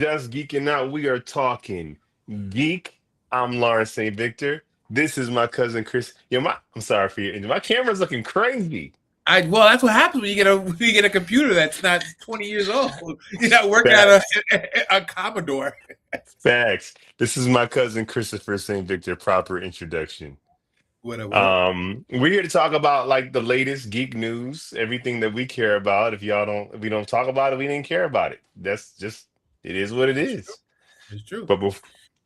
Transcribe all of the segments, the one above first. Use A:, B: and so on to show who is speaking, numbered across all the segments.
A: Just geeking out. We are talking geek. I'm Lawrence St. Victor. This is my cousin Chris. I'm sorry for you. My camera's looking crazy.
B: Well, that's what happens when you get a computer that's not 20 years old. You're not working at
A: Facts.
B: a Commodore.
A: Facts. This is my cousin Christopher St. Victor. Proper introduction.
B: What up? What up?
A: We're here to talk about like the latest geek news, everything that we care about. If we don't talk about it, we didn't care about it. That's just it is what it
B: It's true.
A: is.
B: It's true.
A: But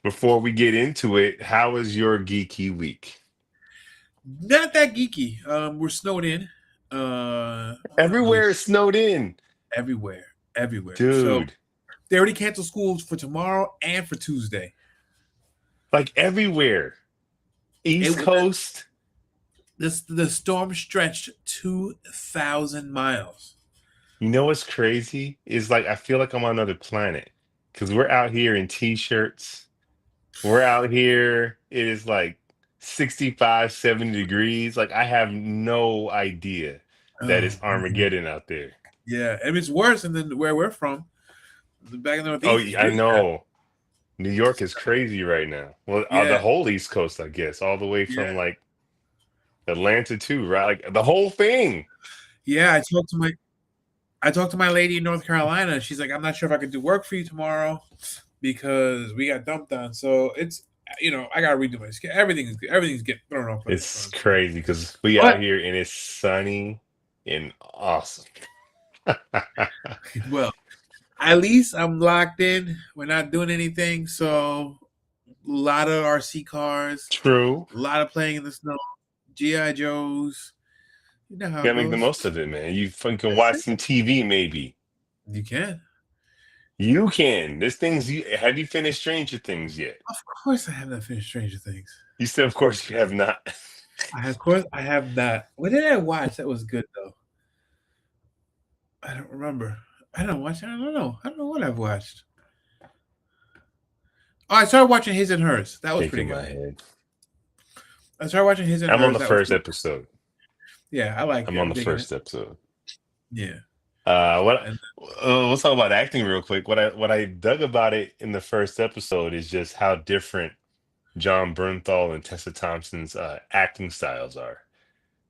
A: before we get into it, how was your geeky week?
B: Not that geeky. We're snowed in.
A: Everywhere is
B: Which
A: snowed in,
B: everywhere, everywhere. So
A: dude.
B: they already canceled schools for tomorrow and for Tuesday.
A: Like everywhere.
B: It
A: East
B: was
A: Coast.
B: the storm stretched 2,000 miles.
A: You know what's crazy? Is like I feel like I'm on another planet. Because we're out here in t-shirts. We're out here. It is like 65, 70 degrees. Like I have no idea that
B: Oh
A: it's
B: man,
A: Armageddon out there.
B: yeah, and it's worse than where we're from. Back in the
A: Oh,
B: Northeast, it's
A: I
B: really bad.
A: know. New York is crazy right now. Well, the
B: Yeah,
A: whole East Coast, I guess, all the way
B: yeah,
A: from like Atlanta too, right? Like the whole thing.
B: yeah. I talked to my lady in North Carolina. She's like, I'm not sure if I could do work for you tomorrow because we got dumped on. So I gotta redo my schedule. Everything's getting thrown off by the
A: It's
B: storm. So,
A: crazy because we out
B: but
A: here and it's sunny and awesome.
B: well, at least I'm locked in. We're not doing anything. So a lot of RC cars,
A: True.
B: a lot of playing in the snow, GI Joes. You know how it
A: Gotta make the
B: goes.
A: most of it, man. You can
B: That's
A: watch
B: it.
A: some TV, maybe.
B: You can.
A: You can. This thing's you have you finished Stranger Things yet?
B: Of course, I have not finished Stranger Things.
A: You said, of
B: Of course.
A: course, you have not.
B: Of course, I have not. What did I watch that was good though? I don't remember. I don't watch. I don't know. I don't know what I've watched. Oh, I started watching His and Hers. That was pretty
A: Shaking my
B: good.
A: head.
B: I started watching His and
A: I'm on
B: Hers.
A: the
B: That was
A: first
B: pretty.
A: episode.
B: Yeah, I like
A: I'm
B: it.
A: on
B: I'm
A: the
B: digging it.
A: first episode.
B: Yeah,
A: What?
B: and
A: Let's talk about acting real quick. What I dug about it in the first episode is just how different John Bernthal and Tessa Thompson's acting styles are.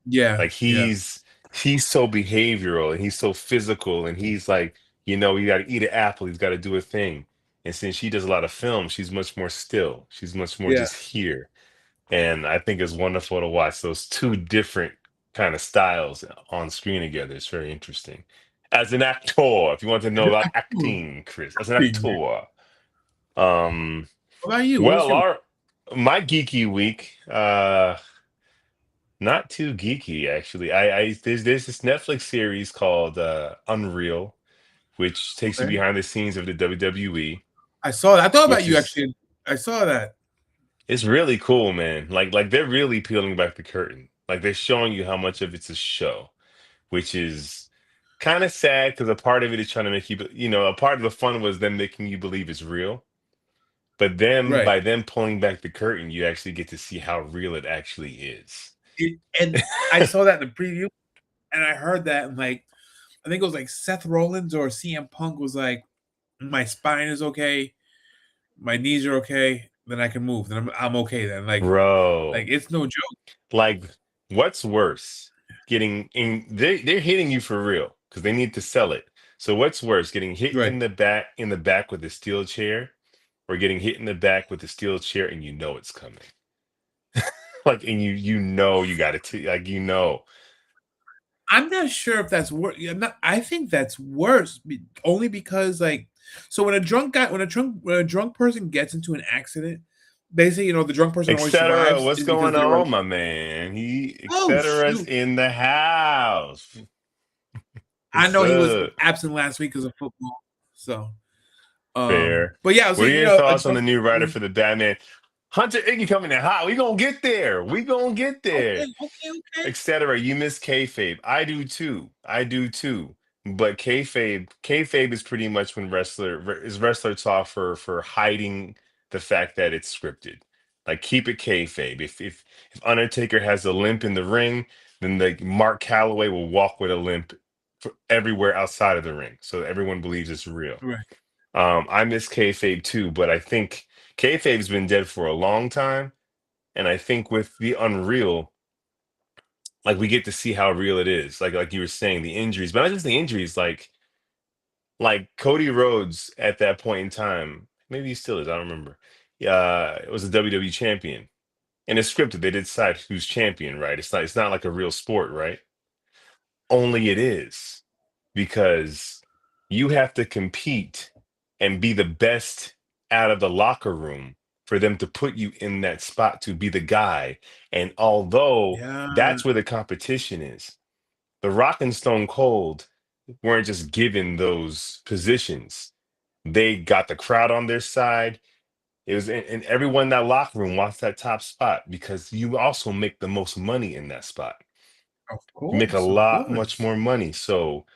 B: yeah,
A: Like
B: yeah,
A: he's so behavioral and he's so physical and he's like, you got to eat an apple, he's got to do a thing. And since she does a lot of film, she's much more still. She's much more
B: yeah.
A: just here. And I think it's wonderful to watch those two different kind of styles on screen together. It's very interesting. As an actor, if you want to know about
B: Hmm.
A: acting, Chris, as an actor. Um,
B: What about you? What was
A: well,
B: your?
A: my geeky week, not too geeky actually. There's this Netflix series called Unreal, which takes you
B: Okay.
A: behind the scenes of the WWE,
B: I saw that. I thought about
A: which
B: you
A: is
B: actually. I saw that.
A: it's really cool, man. Like they're really peeling back the curtain. Like they're showing you how much of it's a show, which is kind of sad because a part of it is trying to make a part of the fun was them making you believe it's real. But then
B: Right.
A: by them pulling back the curtain, you actually get to see how real it actually is.
B: And I saw that in the preview, and I heard that, and like, I think it was like Seth Rollins or CM Punk was like, "My spine is okay, my knees are okay, then I can move. Then I'm okay. Then like
A: Bro,
B: it's no joke."
A: like what's worse? Getting in they're hitting you for real because they need to sell it. So what's worse, getting hit
B: Right.
A: in the back with a steel chair or getting hit in the back with a steel chair and you know it's coming? Like and you got to like
B: I'm not sure if that's worse. I think that's worse, only because like, so when a drunk person gets into an accident, they say the drunk person always
A: etc.
B: survives
A: What's
B: is because
A: going
B: they were.
A: on, my man? He
B: Oh
A: etc's
B: shoot!
A: in the house.
B: I
A: What's
B: know he was
A: up?
B: absent last week because of football. So,
A: Fair.
B: but yeah, I was
A: What are
B: saying,
A: your
B: a
A: thoughts on the
B: drunk
A: new writer
B: person.
A: for the Batman? Hunter Iggy coming in hot. We gonna get there. We gonna get there.
B: Okay, okay, okay.
A: Etc. You miss kayfabe. I do too. I do too. But kayfabe is pretty much when wrestler talk for hiding the fact that it's scripted. Like keep it kayfabe. If Undertaker has a limp in the ring, then like Mark Calloway will walk with a limp for everywhere outside of the ring, so everyone believes it's real.
B: Right.
A: I miss kayfabe too, but I think kayfabe's been dead for a long time, and I think with the Unreal, like we get to see how real it is. Like you were saying, the injuries, but not just the injuries. Like Cody Rhodes at that point in time, maybe he still is. I don't remember. It was a WWE champion, and it's scripted. They decide who's champion, right? It's not like a real sport, right? Only it is because you have to compete and be the best out of the locker room for them to put you in that spot to be the guy. And although
B: Yeah.
A: that's where the competition is, The Rock and Stone Cold weren't just given those positions. They got the crowd on their side. It was, and everyone in that locker room wants that top spot because you also make the most money in that spot. You make a
B: Of
A: lot much
B: course.
A: more money. So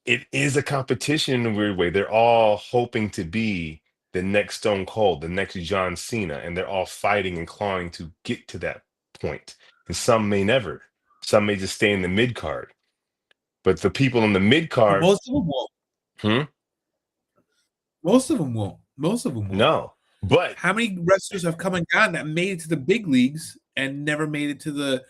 A: it is a competition in a weird way. They're all hoping to be the next Stone Cold, the next John Cena, and they're all fighting and clawing to get to that point. And some may never. Some may just stay in the mid card. But the people in the mid
B: But
A: card,
B: most of them won't.
A: hmm,
B: Most of them won't. Most of them won't.
A: no. But
B: How many wrestlers have come and gone that made it to the big leagues and never made it to the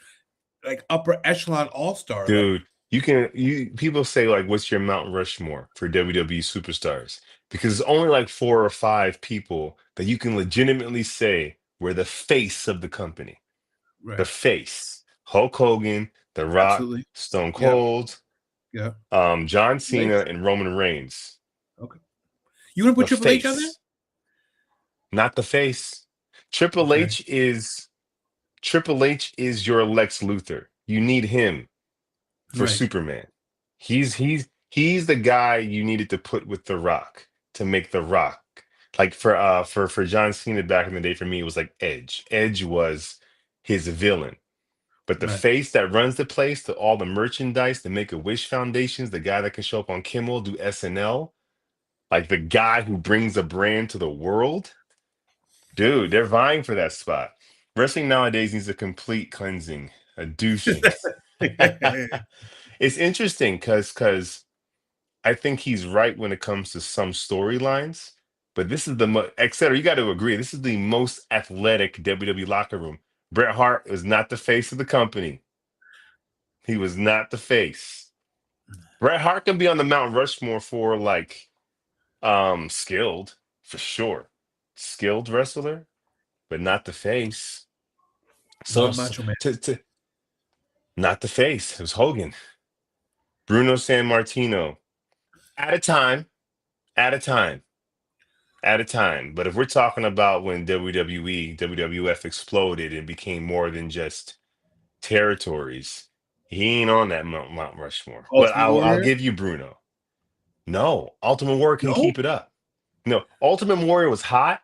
B: like upper echelon all star? Like,
A: dude, you people say like, what's your Mount Rushmore for WWE superstars? Because it's only like four or five people that you can legitimately say were the face of the company. The
B: right?
A: face. Hulk Hogan, The Rock,
B: Absolutely.
A: Stone
B: Yeah.
A: Cold,
B: Yeah.
A: John
B: Triple
A: Cena,
B: H.
A: and Roman Reigns.
B: Okay. You want to
A: The
B: put Triple H on there?
A: face, not the face. Triple
B: Okay.
A: H is Triple H is your Lex Luthor. You need him for
B: Right.
A: Superman. He's the guy you needed to put with The Rock to make The Rock. Like for John Cena back in the day, for me, it was like Edge. Edge was his villain. But the
B: Right.
A: face that runs the place, to all the merchandise, the Make a Wish Foundations, the guy that can show up on Kimmel, do SNL, like the guy who brings a brand to the world, dude, they're vying for that spot. Wrestling nowadays needs a complete cleansing, a douching. It's interesting because I think he's right when it comes to some storylines, but this is et cetera. You got to agree, this is the most athletic WWE locker room. Bret Hart is not the face of the company. He was not the face. Bret Hart can be on the Mount Rushmore for like skilled, for sure. Skilled wrestler, but not the face. So,
B: Not
A: so
B: Macho Man.
A: not the face. It was Hogan. Bruno San Martino. At a time, at a time, at a time. But if we're talking about when WWE, WWF exploded and became more than just territories, he ain't on that Mount Rushmore. But
B: Ultimate
A: I'll
B: Warrior?
A: give you Bruno. No, Ultimate Warrior can
B: No.
A: keep it up. No, Ultimate Warrior was hot.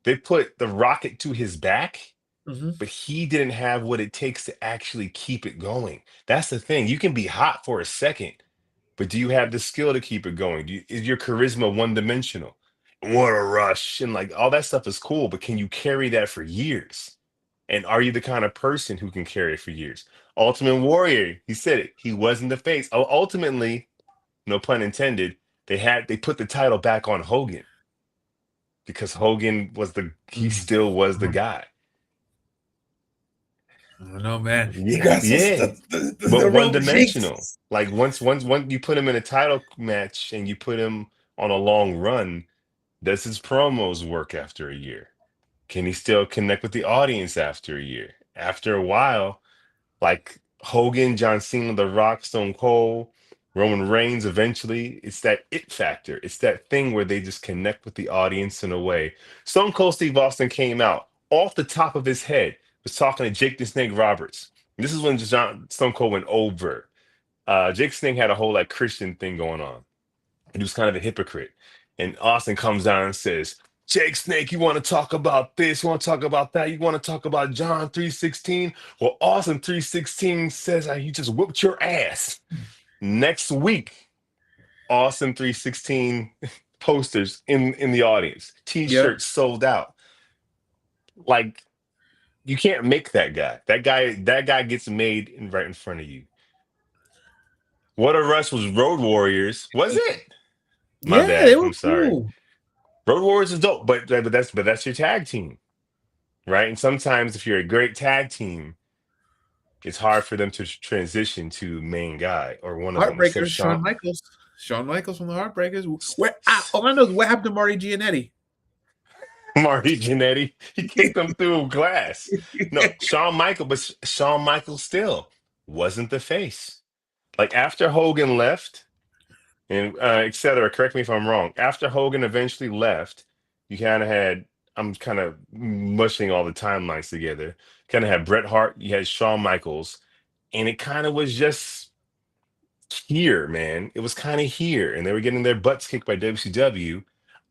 A: They put the rocket to his back,
B: Hmm.
A: but he didn't have what it takes to actually keep it going. That's the thing. You can be hot for a second, but do you have the skill to keep it going? Is your charisma one dimensional? What a rush. And like all that stuff is cool, but can you carry that for years? And are you the kind of person who can carry it for years? Ultimate Warrior, he said it. He wasn't the face. Ultimately, no pun intended, they put the title back on Hogan because Hogan was he
B: Mm.
A: still was the guy.
B: I don't know, man. He
A: Yeah,
B: got
A: yeah.
B: the
A: But one
B: rope
A: dimensional.
B: shakes.
A: Like once you put him in a title match and you put him on a long run, does his promos work after a year? Can he still connect with the audience after a year? After a while, like Hogan, John Cena, The Rock, Stone Cold, Roman Reigns, eventually, it's that it factor. It's that thing where they just connect with the audience in a way. Stone Cold Steve Austin came out off the top of his head, was talking to Jake the Snake Roberts. This is when Stone Cold went over. Jake Snake had a whole like Christian thing going on. He was kind of a hypocrite. And Austin comes down and says, Jake Snake, you want to talk about this? You want to talk about that? You want to talk about John 3:16? Well, Austin 3:16 says he just whooped your ass. Next week, Austin 3:16 posters in the audience,
B: Yep.
A: t-shirts sold out. Like you can't make that guy. That guy gets made right in front of you. What a Rush was Road Warriors, was it? My
B: Yeah, they
A: bad.
B: were
A: I'm sorry.
B: cool.
A: Road Warriors is dope, but that's your tag team, right? And sometimes if you're a great tag team, it's hard for them to transition to main guy or one of them. Except
B: Heartbreakers,
A: Shawn,
B: Shawn Michaels. Shawn Michaels from the Heartbreakers. All I know is what happened to Marty Giannetti.
A: Marty Jannetty, he kicked them through glass. No, but Shawn Michaels still wasn't the face. Like after Hogan left and et cetera, correct me if I'm wrong. After Hogan eventually left, you kind of had, I'm kind of mushing all the timelines together. Kind of had Bret Hart, you had Shawn Michaels, and it kind of was just here, man. It was kind of here, and they were getting their butts kicked by WCW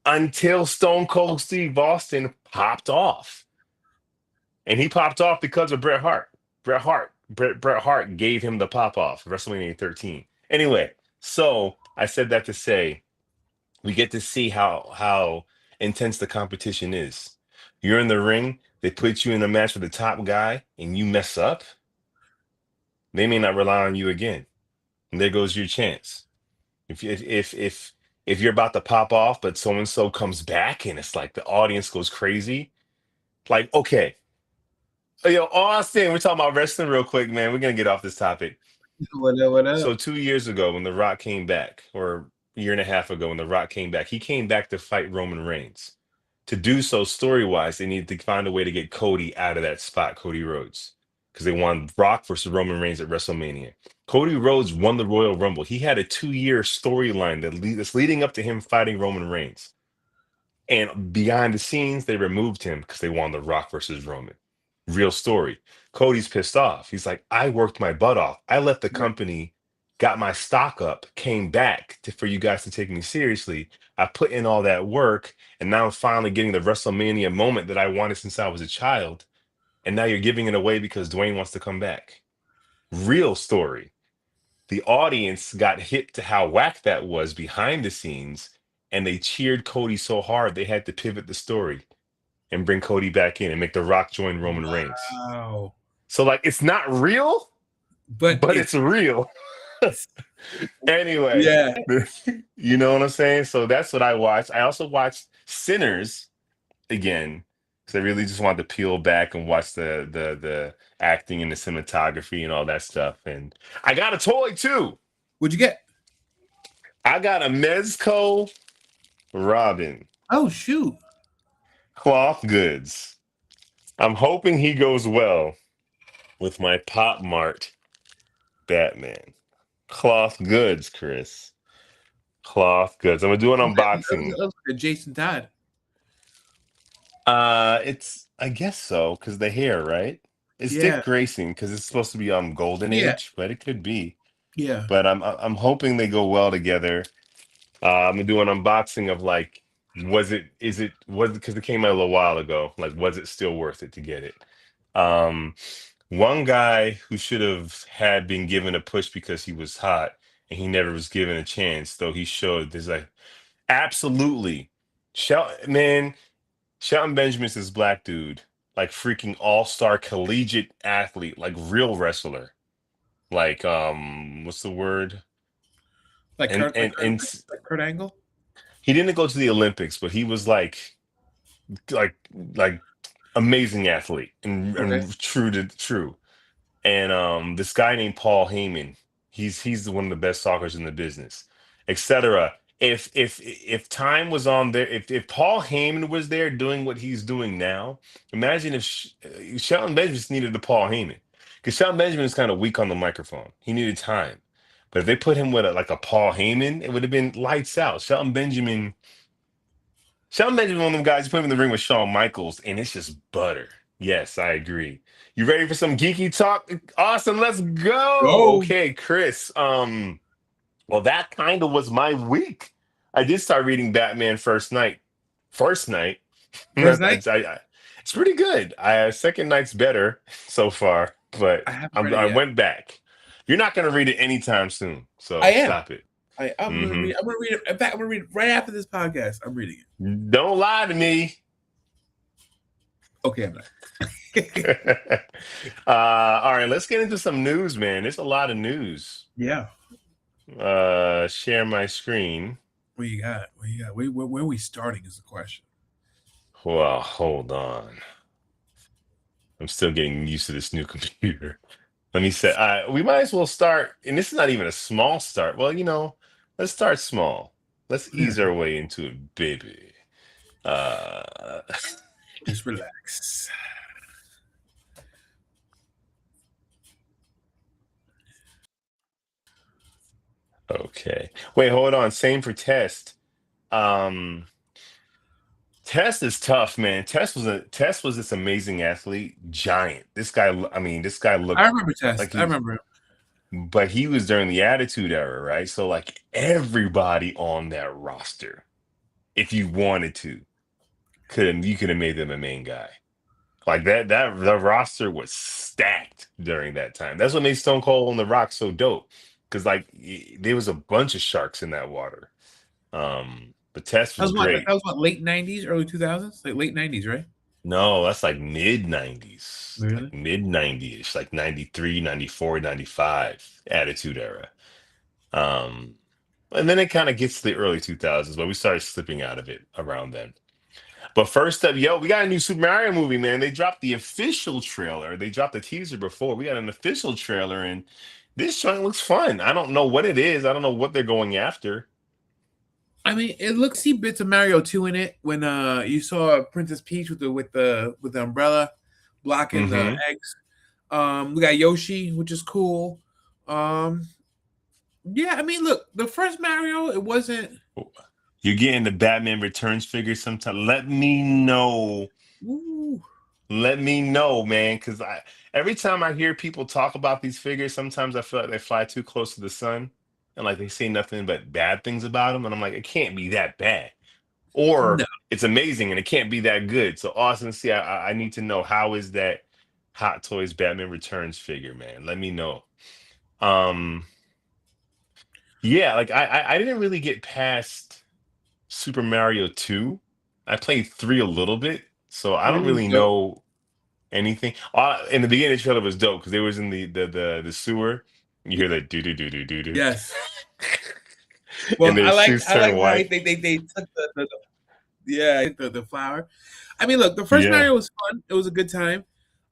A: until Stone Cold Steve Austin popped off. And he popped off because of Bret Hart. Bret Hart gave him the pop off, WrestleMania 13. Anyway, so I said that to say we get to see how intense the competition is. You're in the ring, they put you in a match with the top guy, and you mess up, they may not rely on you again. And there goes your chance. If you're about to pop off, but so and so comes back and it's like the audience goes crazy, like okay. Yo, Austin, we're talking about wrestling real quick, man. We're gonna get off this topic.
B: What up? What
A: So
B: up?
A: 2 years ago, when The Rock came back, or a year and a half ago, when The Rock came back, he came back to fight Roman Reigns. To do so, story-wise, they needed to find a way to get Cody out of that spot, Cody Rhodes, because they wanted Rock versus Roman Reigns at WrestleMania. Cody Rhodes won the Royal Rumble. He had a 2-year storyline that's leading up to him fighting Roman Reigns. And behind the scenes, they removed him because they wanted The Rock versus Roman. Real story. Cody's pissed off. He's like, I worked my butt off. I left the
B: Right.
A: company, got my stock up, came back for you guys to take me seriously. I put in all that work, and now I'm finally getting the WrestleMania moment that I wanted since I was a child. And now you're giving it away because Dwayne wants to come back. Real story. The audience got hip to how whack that was behind the scenes, and they cheered Cody so hard they had to pivot the story and bring Cody back in and make The Rock join Roman Reigns.
B: Wow.
A: So like it's not real,
B: But
A: but it's real. Anyway,
B: yeah.
A: you know what I'm saying? So that's what I watched. I also watched Sinners again because I really just wanted to peel back and watch the acting and the cinematography and all that stuff. And I got a toy too.
B: What'd you get?
A: I got a Mezco Robin,
B: Oh shoot.
A: cloth goods. I'm hoping he goes well with my Pop Mart Batman. Cloth goods, Chris. Cloth goods. I'm gonna do an
B: That
A: unboxing.
B: was like a Jason Todd.
A: It's I guess so because the hair, right? It's
B: Yeah.
A: Dick Grayson because it's supposed to be Golden
B: Yeah.
A: Age, but it could be.
B: Yeah.
A: But I'm hoping they go well together. I'm gonna do an unboxing of like, was it because it came out a little while ago? Like, was it still worth it to get it? Um, One guy who should have had been given a push because he was hot and he never was given a chance, though he showed there's like absolutely Shelton Benjamin's this black dude, like freaking all-star collegiate athlete, like real wrestler. Like what's the word?
B: Like
A: And
B: Kurt, like
A: and
B: Kurt,
A: and
B: like Kurt Angle.
A: he didn't go to the Olympics, but he was like like amazing athlete
B: Okay.
A: and true. And this guy named Paul Heyman, he's one of the best talkers in the business, etc. If time was on there, if Paul Heyman was there doing what he's doing now, imagine if Shelton Benjamin just needed the Paul Heyman because Shelton Benjamin is kind of weak on the microphone. He needed time, but if they put him with like a Paul Heyman, it would have been lights out. Shelton Benjamin, one of them guys, you put him in the ring with Shawn Michaels, and it's just butter. Yes, I agree. You ready for some geeky talk? Awesome, let's go.
B: Go.
A: Okay, Chris. Well, that kind of was my week. I did start reading Batman first night. First night.
B: First night.
A: It's pretty good. Second night's better so far, but
B: I haven't read it
A: I
B: yet.
A: went back. You're not gonna read it anytime soon,
B: I
A: so
B: am.
A: stop it.
B: I'm gonna
A: Hmm.
B: read. I'm gonna read it. In fact, I'm gonna read it right after this podcast. I'm reading it.
A: Don't lie to me.
B: Okay, I'm not.
A: All right, let's get into some news, man. There's a lot of news.
B: Yeah.
A: Share my screen.
B: What you got? What you got? Where are we starting is the question.
A: Well, hold on. I'm still getting used to this new computer. Let me say, we might as well start, and this is not even a small start. Well, let's start small. Let's ease
B: Yeah,
A: our way into it, baby. Uh,
B: just relax.
A: okay. Wait, hold on. Same for Test. Um, Test is tough, man. Test was this amazing athlete, giant. This guy, I mean, this guy
B: I
A: looked
B: remember
A: like
B: Test. I
A: he,
B: remember him.
A: but he was during the Attitude Era, right? So like everybody on that roster, if you wanted to, could have made them a main guy. Like that the roster was stacked during that time. That's what made Stone Cold and The Rock so dope. Cause like there was a bunch of sharks in that water. The test
B: That
A: was
B: was what? That
A: great.
B: was what? Late '90s, early 2000s, like late '90s, right?
A: No, that's like mid 90s, like
B: Really?
A: mid 90s, like 93, 94, 95 Attitude Era. Um, and then it kind of gets to the early 2000s, but we started slipping out of it around then. But first up, yo, we got a new Super Mario movie, man. They dropped the official trailer. They dropped the teaser before. We got an official trailer, and this joint looks fun. I don't know what it is. I don't know what they're going after.
B: I mean, it looks see bits of Mario 2 in it when you saw Princess Peach with the umbrella blocking the
A: Mm-hmm.
B: eggs. We got Yoshi, which is cool. Um, yeah, I mean, look, the first Mario, it wasn't.
A: You're getting the Batman Returns figure sometime. Let me know.
B: Ooh,
A: Let me know, man. Because every time I hear people talk about these figures, sometimes I feel like they fly too close to the sun, and like they say nothing but bad things about them. And I'm like, it can't be that bad.
B: no.
A: Or it's amazing and it can't be that good. So Austin, see, I need to know, how is that Hot Toys Batman Returns figure, man? Let me know. Um, yeah, like I didn't really get past Super Mario 2. I played 3 a little bit, so I don't
B: Three was
A: really
B: dope.
A: know anything. In the beginning, the trailer was dope because they was in the sewer. You
B: Yeah,
A: hear that do do do do do do,
B: yes.
A: and
B: Well,
A: their shoes
B: I
A: turn
B: like how
A: white.
B: they took the flower. I mean, look, the first
A: Yeah,
B: Mario was fun. It was a good time.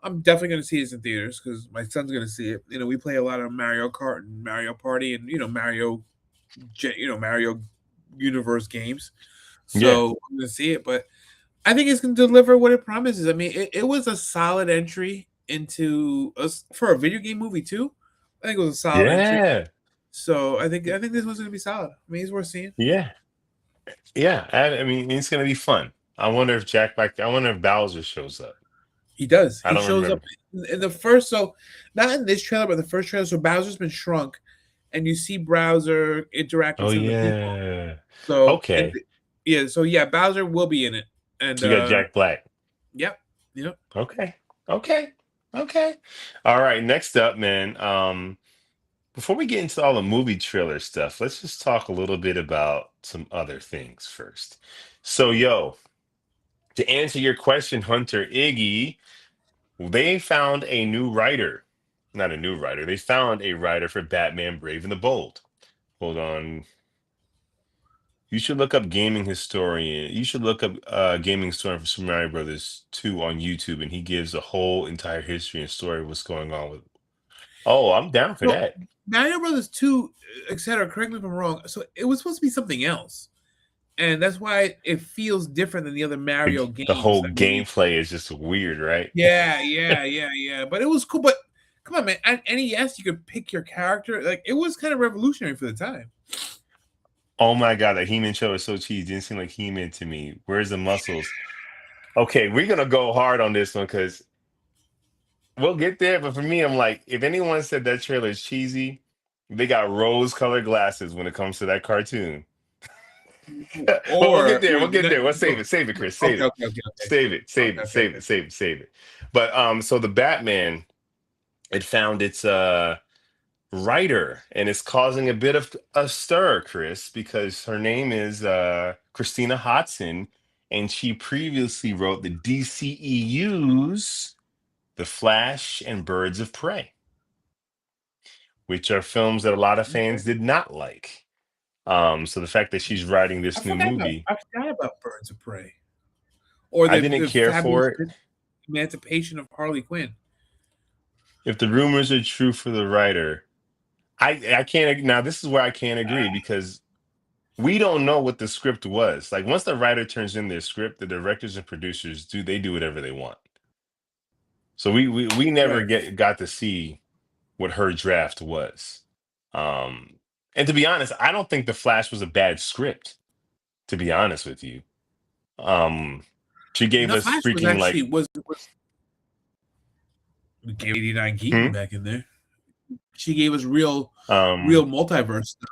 B: I'm definitely going to see this in theaters because my son's going to see it. We play a lot of Mario Kart and Mario Party and Mario Universe games.
A: yeah,
B: So I'm going to see it, but I think it's going to deliver what it promises. I mean, it was a solid entry into for a video game movie too. I think it was a solid entry.
A: yeah,
B: So I think this one's going to be solid. I mean, it's worth seeing.
A: yeah. Yeah, I mean, it's gonna be fun. I wonder if Bowser shows up.
B: He does.
A: I
B: He
A: don't
B: shows up
A: remember.
B: in the first, so not in this trailer, but the first trailer. So Bowser's been shrunk, and you see Bowser interact with
A: Oh
B: some of the people.
A: yeah.
B: So
A: Okay.
B: yeah, so yeah, Bowser will be in it, and
A: So you got Jack Black.
B: yep, yep.
A: Okay. Okay. Okay. All right. Next up, man. Before we get into all the movie trailer stuff, let's just talk a little bit about some other things first. So, yo, to answer your question, Hunter Iggy, they found a new writer. Not a new writer. They found a writer for Batman Brave and the Bold. Hold on. You should look up gaming historian. You should look up gaming historian for Super Mario Brothers 2 on YouTube, and he gives a whole entire history and story of what's going on with. Oh, I'm down for
B: So
A: that.
B: Mario Brothers 2, etc. Correct me if I'm wrong. So it was supposed to be something else, and that's why it feels different than the other Mario
A: The
B: games.
A: whole
B: I mean,
A: gameplay is just weird, right?
B: yeah, yeah, yeah, yeah. But it was cool. But come on, man. At NES, you could pick your character. Like it was kind of revolutionary for the time.
A: Oh my god, that He-Man show is so cheesy. Didn't seem like He-Man to me. Where's the muscles? Okay, we're gonna go hard on this one because we'll get there. But for me, I'm like, if anyone said that trailer is cheesy, they got rose-colored glasses when it comes to that cartoon. But we'll get
B: Or
A: there. We'll
B: wait,
A: get there. We'll save it. Save it, Chris. Save
B: okay,
A: it.
B: okay, okay, okay,
A: Save it. Save
B: okay,
A: it.
B: okay,
A: Save
B: okay.
A: it. Save it. Save it. But so the Batman, it found its writer, and it's causing a bit of a stir, Chris, because her name is Christina Hodson, and she previously wrote the DCEU's The Flash and Birds of Prey, which are films that a lot of
B: Okay.
A: fans did not like. So the fact that she's writing this new movie,
B: I forgot about Birds of Prey or
A: I didn't
B: the
A: care for
B: fabulous
A: it.
B: emancipation of Harley Quinn.
A: If the rumors are true for the writer, I can't. Now this is where I can't agree because we don't know what the script was. Like once the writer turns in their script, the directors and producers do whatever they want. So we never
B: Right.
A: got to see what her draft was. Um, and to be honest, I don't think The Flash was a bad script. To be honest with you, um, she gave
B: No,
A: us
B: Flash was
A: freaking
B: actually
A: like,
B: was we gave 89
A: hmm?
B: Geeking back in there. She gave us real
A: um,
B: multiverse stuff.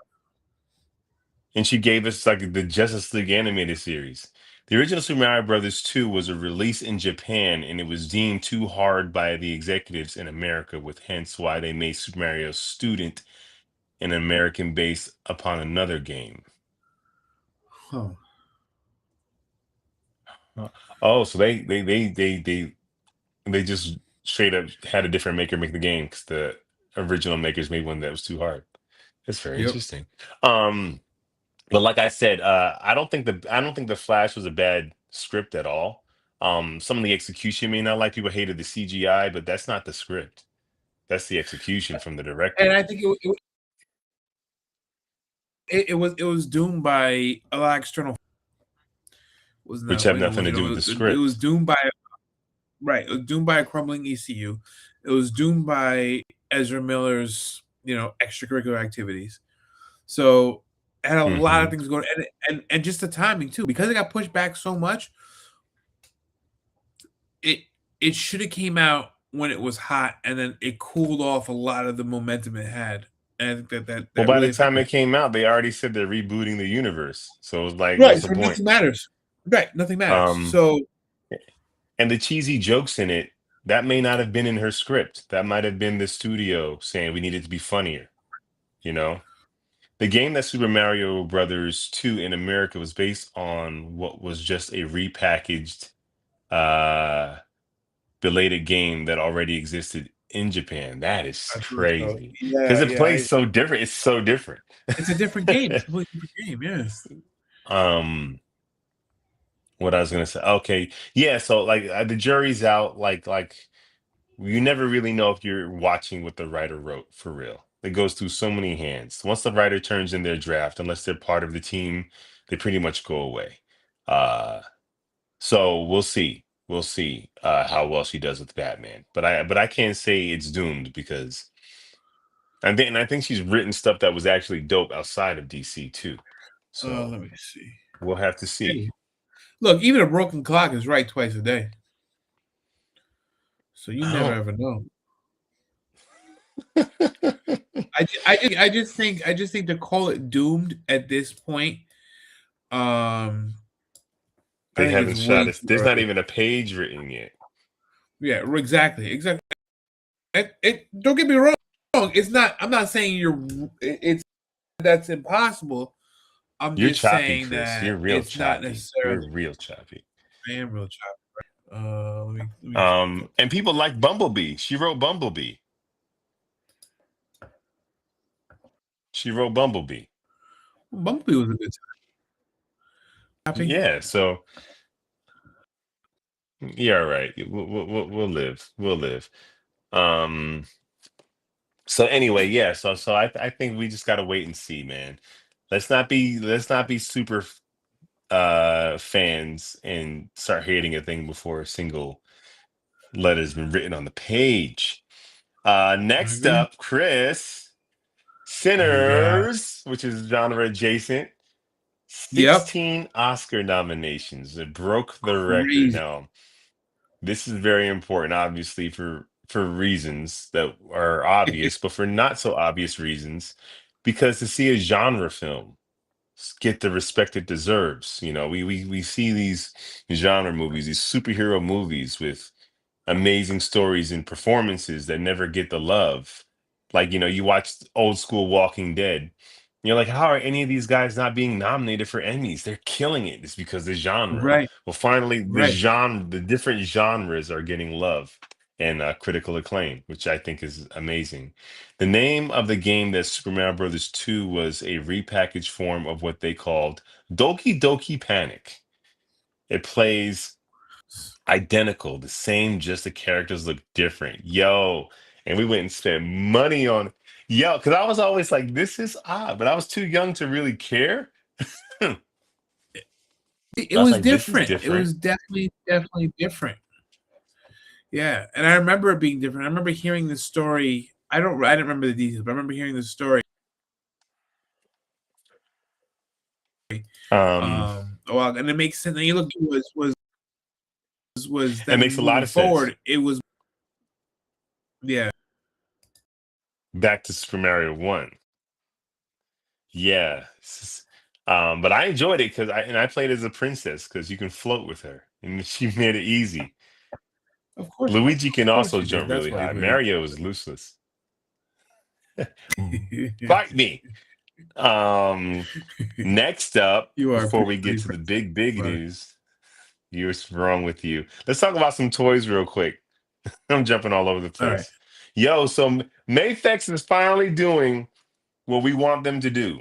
A: and she gave us like the Justice League animated series. The original Super Mario Brothers 2 was a release in Japan, and it was deemed too hard by the executives in America, with hence why they made Super Mario Student an American base upon another game.
B: Huh.
A: Uh, Oh, so they just straight up had a different maker make the game because the original makers made one that was too hard. That's very
B: Yep.
A: interesting. Um, but like I said, I don't think the Flash was a bad script at all. Some of the execution may not like people hated the CGI, but that's not the script. That's the execution from the
B: And
A: director,
B: I think it was doomed by a lot of external. Was
A: which
B: not
A: have
B: you
A: nothing
B: know
A: to do with the
B: it was
A: script.
B: doomed by right. It was doomed by a crumbling ECU. It was doomed by Ezra Miller's extracurricular activities. So it had a lot of
A: Hmm.
B: things going, and just the timing too, because it got pushed back so much. It it should have came out when it was hot, and then it cooled off a lot of the momentum it had, and I think
A: Well,
B: that
A: by the
B: really
A: time
B: affected
A: it
B: it.
A: came out, they already said they're rebooting the universe. So it was like,
B: Right.
A: what's the
B: So
A: point?
B: nothing matters. Right. Nothing matters.
A: Um,
B: So
A: and the cheesy jokes in it, that may not have been in her script. That might have been the studio saying we need it to be funnier, you know? The game that Super Mario Brothers 2 in America was based on what was just a repackaged uh belated game that already existed in Japan. That is
B: I think so.
A: crazy. Because
B: Yeah.
A: it
B: Yeah.
A: plays so different. It's so different.
B: It's a different game. It's a completely different game. Yeah.
A: um what I was gonna say. Okay. Yeah, so like the jury's out, like you never really know if you're watching what the writer wrote for real. It goes through so many hands. Once the writer turns in their draft, unless they're part of the team, they pretty much go away. Uh, so we'll see. We'll see how well she does with Batman. But I can't say it's doomed because I think she's written stuff that was actually dope outside of DC too. So
B: Let me see.
A: we'll have to see.
B: Hey, look, even a broken clock is right twice a day. So you
A: I
B: never
A: don't.
B: ever know. I just think to call it doomed at this point, um, I
A: They
B: think
A: haven't
B: it's
A: shot
B: way
A: us.
B: too
A: There's not
B: early.
A: even a page written yet.
B: Yeah, exactly, exactly. Don't get me wrong. It's not. I'm not saying it's that's impossible. I'm
A: You're
B: just
A: choppy,
B: saying
A: Chris.
B: that
A: You're real
B: it's not
A: choppy. You're
B: necessarily.
A: real choppy.
B: I am real choppy. Let me go.
A: And people like Bumblebee. She wrote Bumblebee. She wrote Bumblebee.
B: Bumblebee was a good time. Choppy.
A: Yeah, so yeah, all right. We'll live. We'll live. Um, so anyway, yeah, so I think we just gotta wait and see, man. Let's not be super fans and start hating a thing before a single letter's been written on the page.
B: I
A: Next
B: agree.
A: up, Chris,
B: Who we got?
A: Sinners, which is genre adjacent.
B: Yep.
A: 16 Oscar nominations. It broke the record.
B: Crazy.
A: Now, this is very important, obviously, for reasons that are obvious, but for not so obvious reasons, because to see a genre film get the respect it deserves, we see these genre movies, these superhero movies with amazing stories and performances that never get the love. Like, you watch old school Walking Dead. You're like, how are any of these guys not being nominated for Emmys? They're killing it. It's because the genre.
B: Right.
A: Well, finally,
B: Right.
A: the different genres are getting love. and critical acclaim, which I think is amazing. The name of the game that Super Mario Brothers 2 was a repackaged form of what they called Doki Doki Panic. It plays identical, the same, just the characters look different. Yo, and we went and spent money on yo, because I was always like, this is odd, but I was too young to really care. I
B: It
A: was
B: was
A: like, this is
B: different. It
A: different.
B: was definitely different. Yeah, and I remember it being different. I remember hearing the story. I don't remember the details, but I remember hearing the story.
A: Um,
B: Well, and it makes sense. And you look was
A: it
B: then
A: makes a lot
B: moving
A: of sense.
B: forward. It was yeah.
A: Back to Super Mario 1. Yeah. But I enjoyed it because I played as a princess because you can float with her. And she made it easy. Luigi can
B: Of course
A: also
B: you did.
A: jump
B: That's
A: really
B: why you
A: high.
B: played
A: Mario is useless.
B: it.
A: Fight me. Um, Next up,
B: You are
A: before
B: pretty
A: we get to the big
B: funny.
A: news, what's wrong with you? Let's talk about some toys real quick. I'm jumping all over the
B: All right,
A: place. Yo, so Mayfex is finally doing what we want them to do,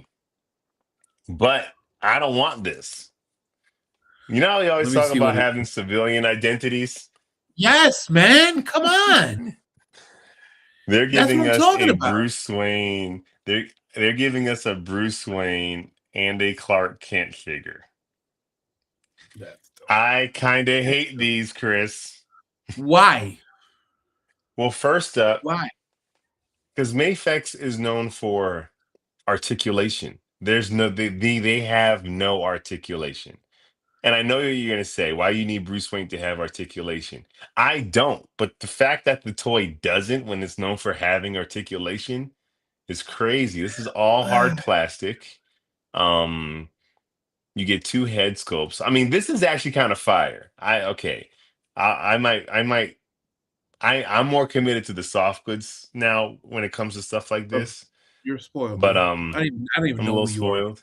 A: but I don't want this. You know, how they always
B: let me
A: talk
B: see
A: about
B: what it
A: having
B: is.
A: civilian identities.
B: Yes, man. Come on.
A: They're
B: That's what
A: giving
B: I'm
A: us
B: talking
A: a
B: about.
A: Bruce Wayne. They're giving us a Bruce Wayne and a Clark Kent figure.
B: That's dope.
A: I kind of hate these, Chris.
B: Why?
A: Well, first up,
B: Why?
A: because Mayfex is known for articulation. There's no they have no articulation. And I know what you're gonna say, why you need Bruce Wayne to have articulation. I don't, but the fact that the toy doesn't when it's known for having articulation is crazy. This is all hard plastic. Um, you get two head sculpts. I mean, this is actually kind of fire. I okay. I'm more committed to the soft goods now when it comes to stuff like
B: Oh,
A: this.
B: you're spoiled,
A: But
B: man. I don't even
A: I'm a
B: know
A: little
B: who you are.
A: spoiled.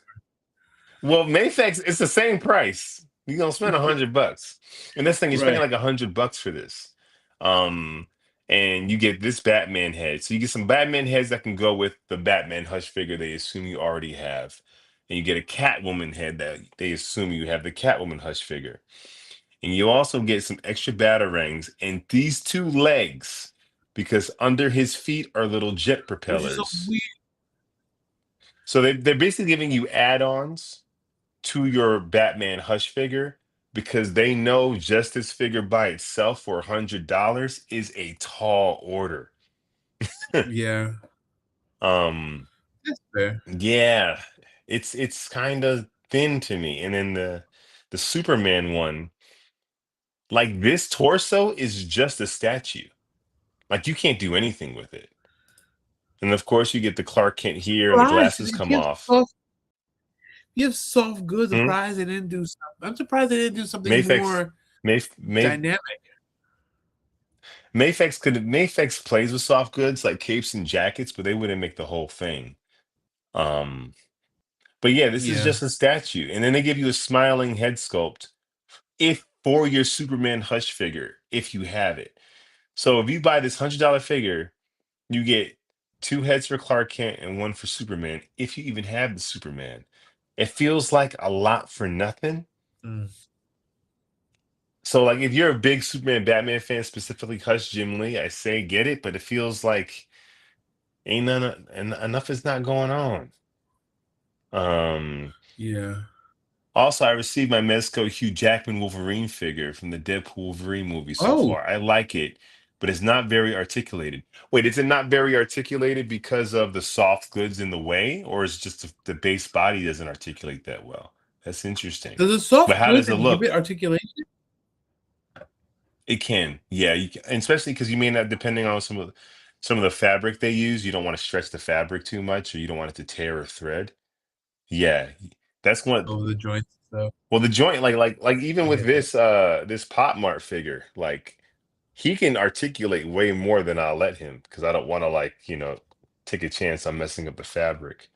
A: Well, Mayfex, it's the same price. You're gonna spend $100. And this thing, you're spending
B: Right.
A: like $100 for this. Um, and you get this Batman head. So you get some Batman heads that can go with the Batman Hush figure they assume you already have. And you get a Catwoman head that they assume you have the Catwoman Hush figure. And you also get some extra batarangs and these two legs, because under his feet are little jet
B: Which is so
A: propellers.
B: weird.
A: So they're basically giving you add-ons to your Batman Hush figure because they know just this figure by itself for $100 is a tall order.
B: Yeah.
A: um,
B: That's fair.
A: yeah, it's kind of thin to me. And then the Superman one, like this torso is just a statue. Like you can't do anything with it. And of course, you get the Clark Kent here, and the
B: Surprised
A: glasses
B: if
A: come off.
B: you have soft goods.
A: Hmm?
B: Surprised they didn't do something. I'm surprised they didn't do something
A: Mayfex,
B: more
A: Mayf, Mayf,
B: dynamic.
A: Mayfex plays with soft goods like capes and jackets, but they wouldn't make the whole thing. Um, but yeah, this is
B: Yeah.
A: just a statue, and then they give you a smiling head sculpt if for your Superman Hush figure, if you have it. So if you buy this $100 figure, you get two heads for Clark Kent and one for Superman, if you even have the Superman. It feels like a lot for nothing.
B: Mm,
A: So, like, if you're a big Superman Batman fan, specifically Hush Jim Lee, I say get it, but it feels like ain't none and enough is not going on. Um,
B: yeah.
A: Also, I received my Mezco Hugh Jackman Wolverine figure from the Deadpool Wolverine movie so
B: Oh,
A: far. I like it, but it's not very articulated. Wait, is it not very articulated because of the soft goods in the way, or is it just the base body doesn't articulate that well? That's interesting.
B: does the
A: But
B: soft
A: how
B: goods
A: does it
B: and give it
A: look?
B: articulation?
A: It can, yeah, you can, and especially because you may not, depending on some of the fabric they use, you don't want to stretch the fabric too much, or you don't want it to tear or thread. Yeah, that's one.
B: Oh, the joints and stuff.
A: Well, the joint, like even
B: I
A: with
B: get that.
A: this Pop Mart figure, like he can articulate way more than I'll let him because I don't want to take a chance on messing up the fabric.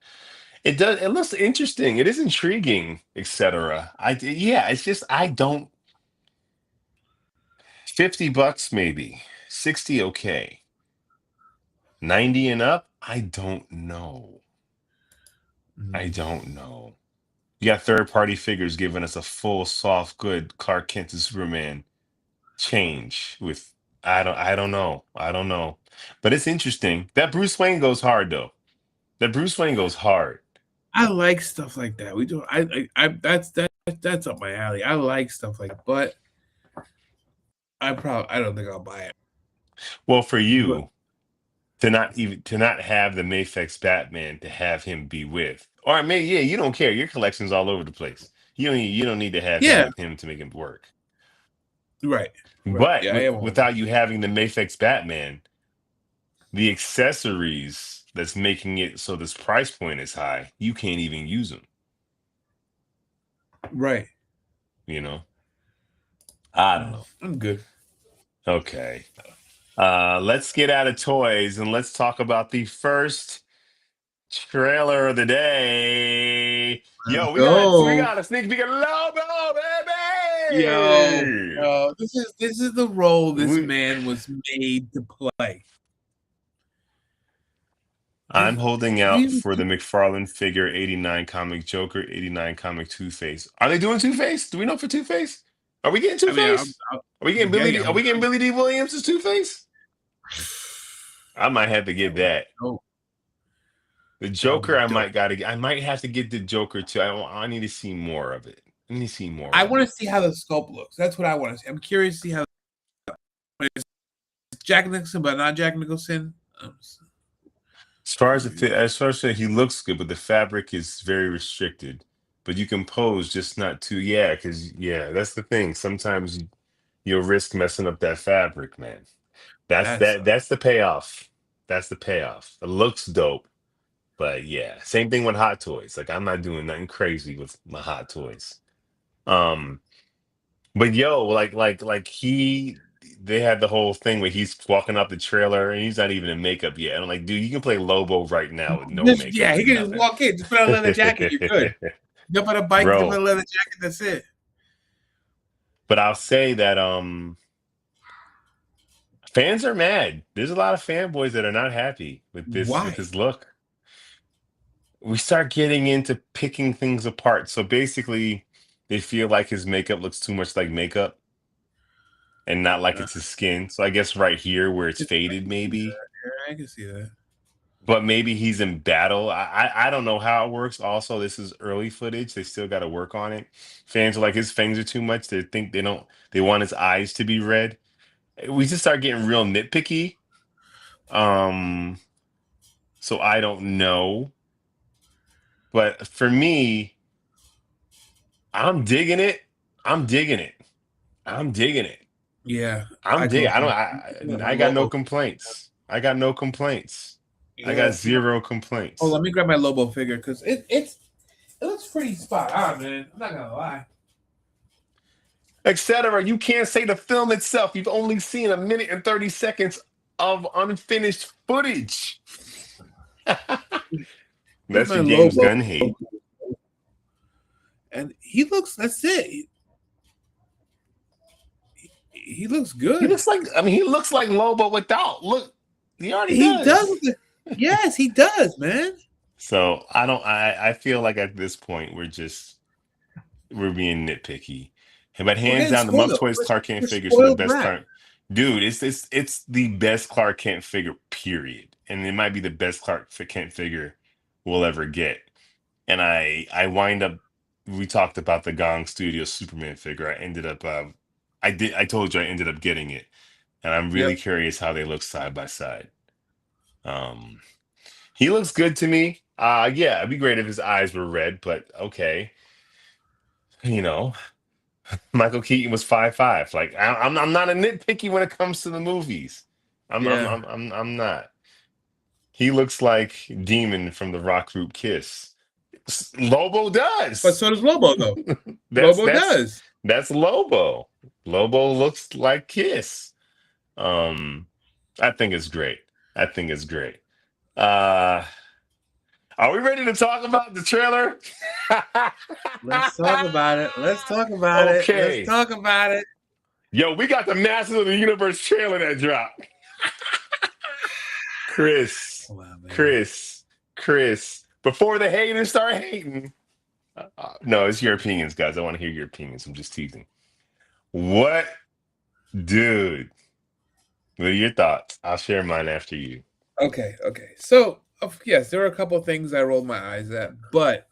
A: It looks interesting. It is intriguing, etc. Yeah, it's just I don't $50 maybe. 60, okay. 90 and up, I don't know. I
B: Mm.
A: don't know. You got third party figures giving us a full, soft, good Clark Kent to Superman change with I don't know. I don't know. But it's interesting. That Bruce Wayne goes hard though. That Bruce Wayne goes hard.
B: I like stuff like that. We do. That's up my alley. I like stuff like, but I don't think I'll buy it.
A: Well, for
B: But
A: you to not have the Mayfex Batman to have him be with. Or maybe yeah, you don't care. Your collection's all over the place. You don't need to have him
B: yeah,
A: with him to make it work.
B: right, right.
A: But
B: Yeah, I am on.
A: without you having the Mayfex Batman, the accessories that's making it so this price point is high, you can't even use them.
B: Right.
A: You know, I don't know.
B: I'm good.
A: Okay, let's get out of toys and let's talk about the first trailer of the day.
B: Let's
A: Yo, we
B: go.
A: got a sneak peek of Lobo,
B: Yo,
A: baby.
B: yo, this is the role this
A: We,
B: man was made to play.
A: I'm holding out
B: We-
A: for the McFarlane figure 89 comic Joker, 89 comic Two Face. Are they doing Two Face? Do we know for Two Face? Are we getting Two
B: I mean,
A: Face?
B: I'm getting.
A: Are we getting Billy D. Williams as Two Face? I might have to
B: Yeah,
A: get
B: we
A: that.
B: don't.
A: The
B: That would
A: Joker,
B: be dope.
A: I might have to get the Joker too. I need to see more of it. I need to see more
B: I
A: of
B: want
A: it.
B: to see how the sculpt looks. That's what I want to see. I'm curious to see how it's Jack Nicholson, but not Jack Nicholson.
A: As far as as far as he looks good, but the fabric is very restricted. But you can pose, just not too. Yeah, because yeah, that's the thing. Sometimes you'll risk messing up that fabric, man.
B: That's
A: That's the payoff. That's the payoff. It looks dope, but yeah, same thing with Hot Toys. Like I'm not doing nothing crazy with my Hot Toys. Um, but yo, they had the whole thing where he's walking up the trailer and he's not even in makeup yet. And I'm like, dude, you can play Lobo right now with no
B: just yeah.
A: makeup
B: He
A: and
B: can just
A: nothing.
B: walk in, just put on a leather jacket. You're good. Jump on a bike, jump on
A: Bro,
B: a leather jacket. That's it.
A: but I'll say that fans are mad. There's a lot of fanboys that are not happy with
B: Why?
A: this look. We start getting into picking things apart. So basically, they feel like his makeup looks too much like makeup and not like
B: Uh,
A: it's his skin. So I guess right here where it's
B: I
A: faded,
B: can see
A: maybe.
B: that. Yeah, I can see that.
A: But maybe he's in battle. I don't know how it works. Also, this is early footage. They still got to work on it. Fans are like his fangs are too much. They think they don't. They want his eyes to be red. We just start getting real nitpicky. Um, so I don't know. But for me, I'm digging it. I'm digging it. I'm digging it.
B: Yeah,
A: I'm
B: I
A: dig.
B: come
A: I don't.
B: from my
A: I got no
B: Lobo.
A: complaints. I got no complaints. I got
B: Yeah.
A: zero
B: Oh,
A: complaints.
B: let me grab my Lobo figure because it looks pretty spot on, man. I'm not gonna lie.
A: Etc. You can't say the film itself. You've only seen a minute and 30 seconds of unfinished footage.
B: Here's
A: That's
B: my
A: your James
B: Lobo,
A: Gunn hate.
B: and he looks. That's it. He looks
A: He
B: good.
A: looks like he looks like Lobo without look. He already
B: He does.
A: does.
B: Yes, he does, man.
A: So I don't. I feel like at this point we're being nitpicky. But
B: We're
A: hands
B: getting
A: down, the Muff
B: spoiled.
A: Toys Clark Kent
B: We're
A: figures are the
B: spoiled
A: best
B: brat.
A: Clark. Dude, it's the best Clark Kent figure. Period. And it might be the best Kent figure we'll ever get. And I wind up. We talked about the Gong Studio Superman figure. I ended up. I told you I ended up getting it, and I'm really
B: Yep.
A: curious how they look side by side. Um, he looks good to me. Yeah, it'd be great if his eyes were red, but okay. You know, Michael Keaton was 5'5". Like I'm not a nitpicky when it comes to the movies.
B: Yeah.
A: I'm not. He looks like Demon from the rock group Kiss. Lobo
B: But
A: does.
B: so does Lobo, though.
A: that's
B: Lobo
A: that's
B: does.
A: that's Lobo. Lobo looks like Kiss. Um, I think it's great. I think it's great. Uh, are we ready to talk about the trailer?
B: Let's talk about it. Let's talk about it. Let's
A: Okay.
B: talk about it.
A: Yo, we got the Masters of the Universe trailer that dropped. Chris,
B: Hold on, man.
A: Chris, Chris. Before the haters start hating. No, it's your opinions, guys. I want to hear your opinions. I'm just teasing. What, dude? What are your thoughts? I'll share mine after you.
B: Okay, okay. So, yes, there are a couple of things I rolled my eyes at, but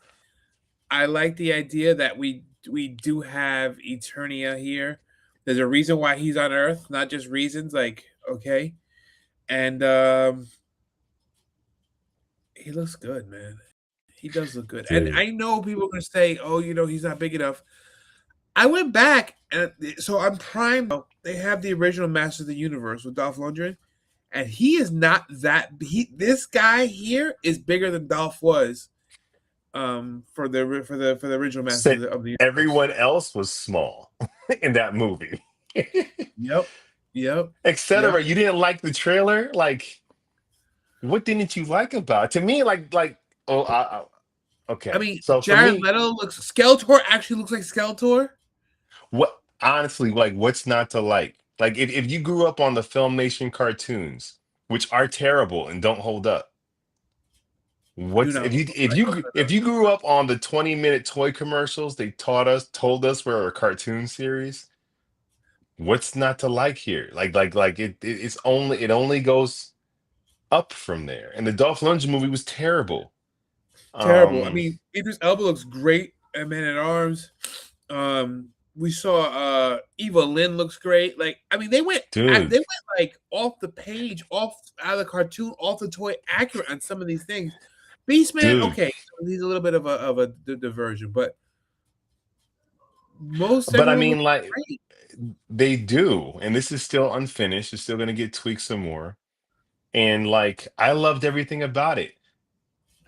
B: I like the idea that we do have Eternia here. There's a reason why he's on Earth, not just reasons. Like, okay, and he looks good, man. He does look good, and
A: Dude,
B: I know people are gonna say, "Oh, he's not big enough." I went back, and so I'm primed. They have the original Master of the Universe with Dolph Lundgren, and he is not that. This guy here is bigger than Dolph was. For the original Master
A: said
B: of the Universe.
A: everyone else was small in that movie.
B: Yep, yep, yep.
A: Etc. You didn't like the trailer? Like, what didn't you like about it? To me, oh,
B: I
A: okay.
B: mean,
A: So for
B: Jared
A: me,
B: Leto looks Skeletor actually looks like Skeletor.
A: what honestly, like, what's not to like? Like, if you grew up on the Filmation cartoons, which are terrible and don't hold up,
B: Do
A: what's
B: not hold on.
A: if you grew up on the 20-minute toy commercials they told us were a cartoon series, what's not to like here? It only goes up from there. And the Dolph Lundgren movie was terrible.
B: Terrible. I
A: Um,
B: mean, Idris Elba looks great at Man at Arms. We saw Eva Lynn looks great. Like, I mean,
A: dude,
B: they went like off the page, off out of the cartoon, off the toy, accurate on some of these things. Beastman,
A: dude.
B: okay, so he's a little bit of a diversion, but most
A: But I
B: everyone
A: mean,
B: looks
A: like,
B: great.
A: they do, and this is still unfinished. It's still gonna get tweaked some more. And like, I loved everything about it.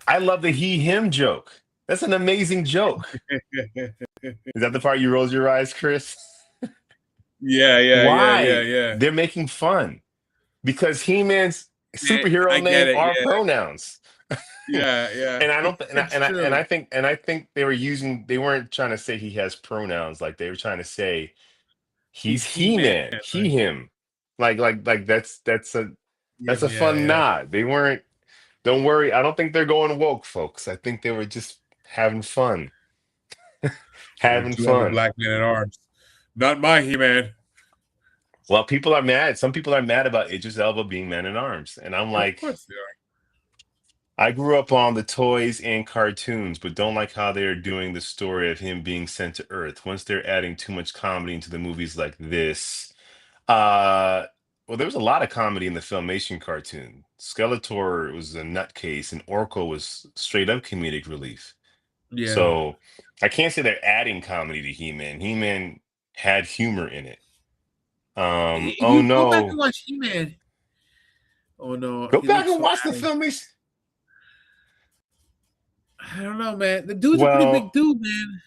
A: I love the he him joke. That's an amazing joke. Is that the part you rolled your eyes, Chris?
B: Yeah, yeah, yeah, yeah,
A: Why?
B: yeah.
A: They're making fun because He-Man's
B: Yeah,
A: superhero
B: I get
A: name
B: it.
A: are
B: Yeah,
A: pronouns.
B: yeah, yeah.
A: And I don't th-
B: It's true.
A: and I think they weren't trying to say he has pronouns, like they were trying to say he's
B: He's He Man,
A: He-Man, he
B: right?
A: him.
B: Yeah,
A: That's a
B: yeah,
A: fun
B: yeah.
A: nod. They weren't, don't worry, I don't think they're going woke, folks. I think they were just having fun.
B: So we
A: Having
B: do have a
A: fun.
B: black man at arms. Not my He Man.
A: Well, people are mad. Some people are mad about Idris Elba being Man at Arms. And I'm
B: Of
A: like,
B: course they are.
A: I grew up on the toys and cartoons, but don't like how they're doing the story of him being sent to Earth. Once they're adding too much comedy into the movies like this, uh, well, there was a lot of comedy in the Filmation cartoon. Skeletor was a nutcase, and Orko was straight up comedic relief.
B: Yeah.
A: So I can't say they're adding comedy to He-Man. He-Man had humor in it.
B: If
A: Oh
B: you go back and
A: no,
B: watch He Man, oh no,
A: go
B: he
A: back
B: looks
A: and
B: so
A: watch the
B: out of.
A: Filmation.
B: I don't know, man. The dude's a pretty big
A: Well,
B: dude, man.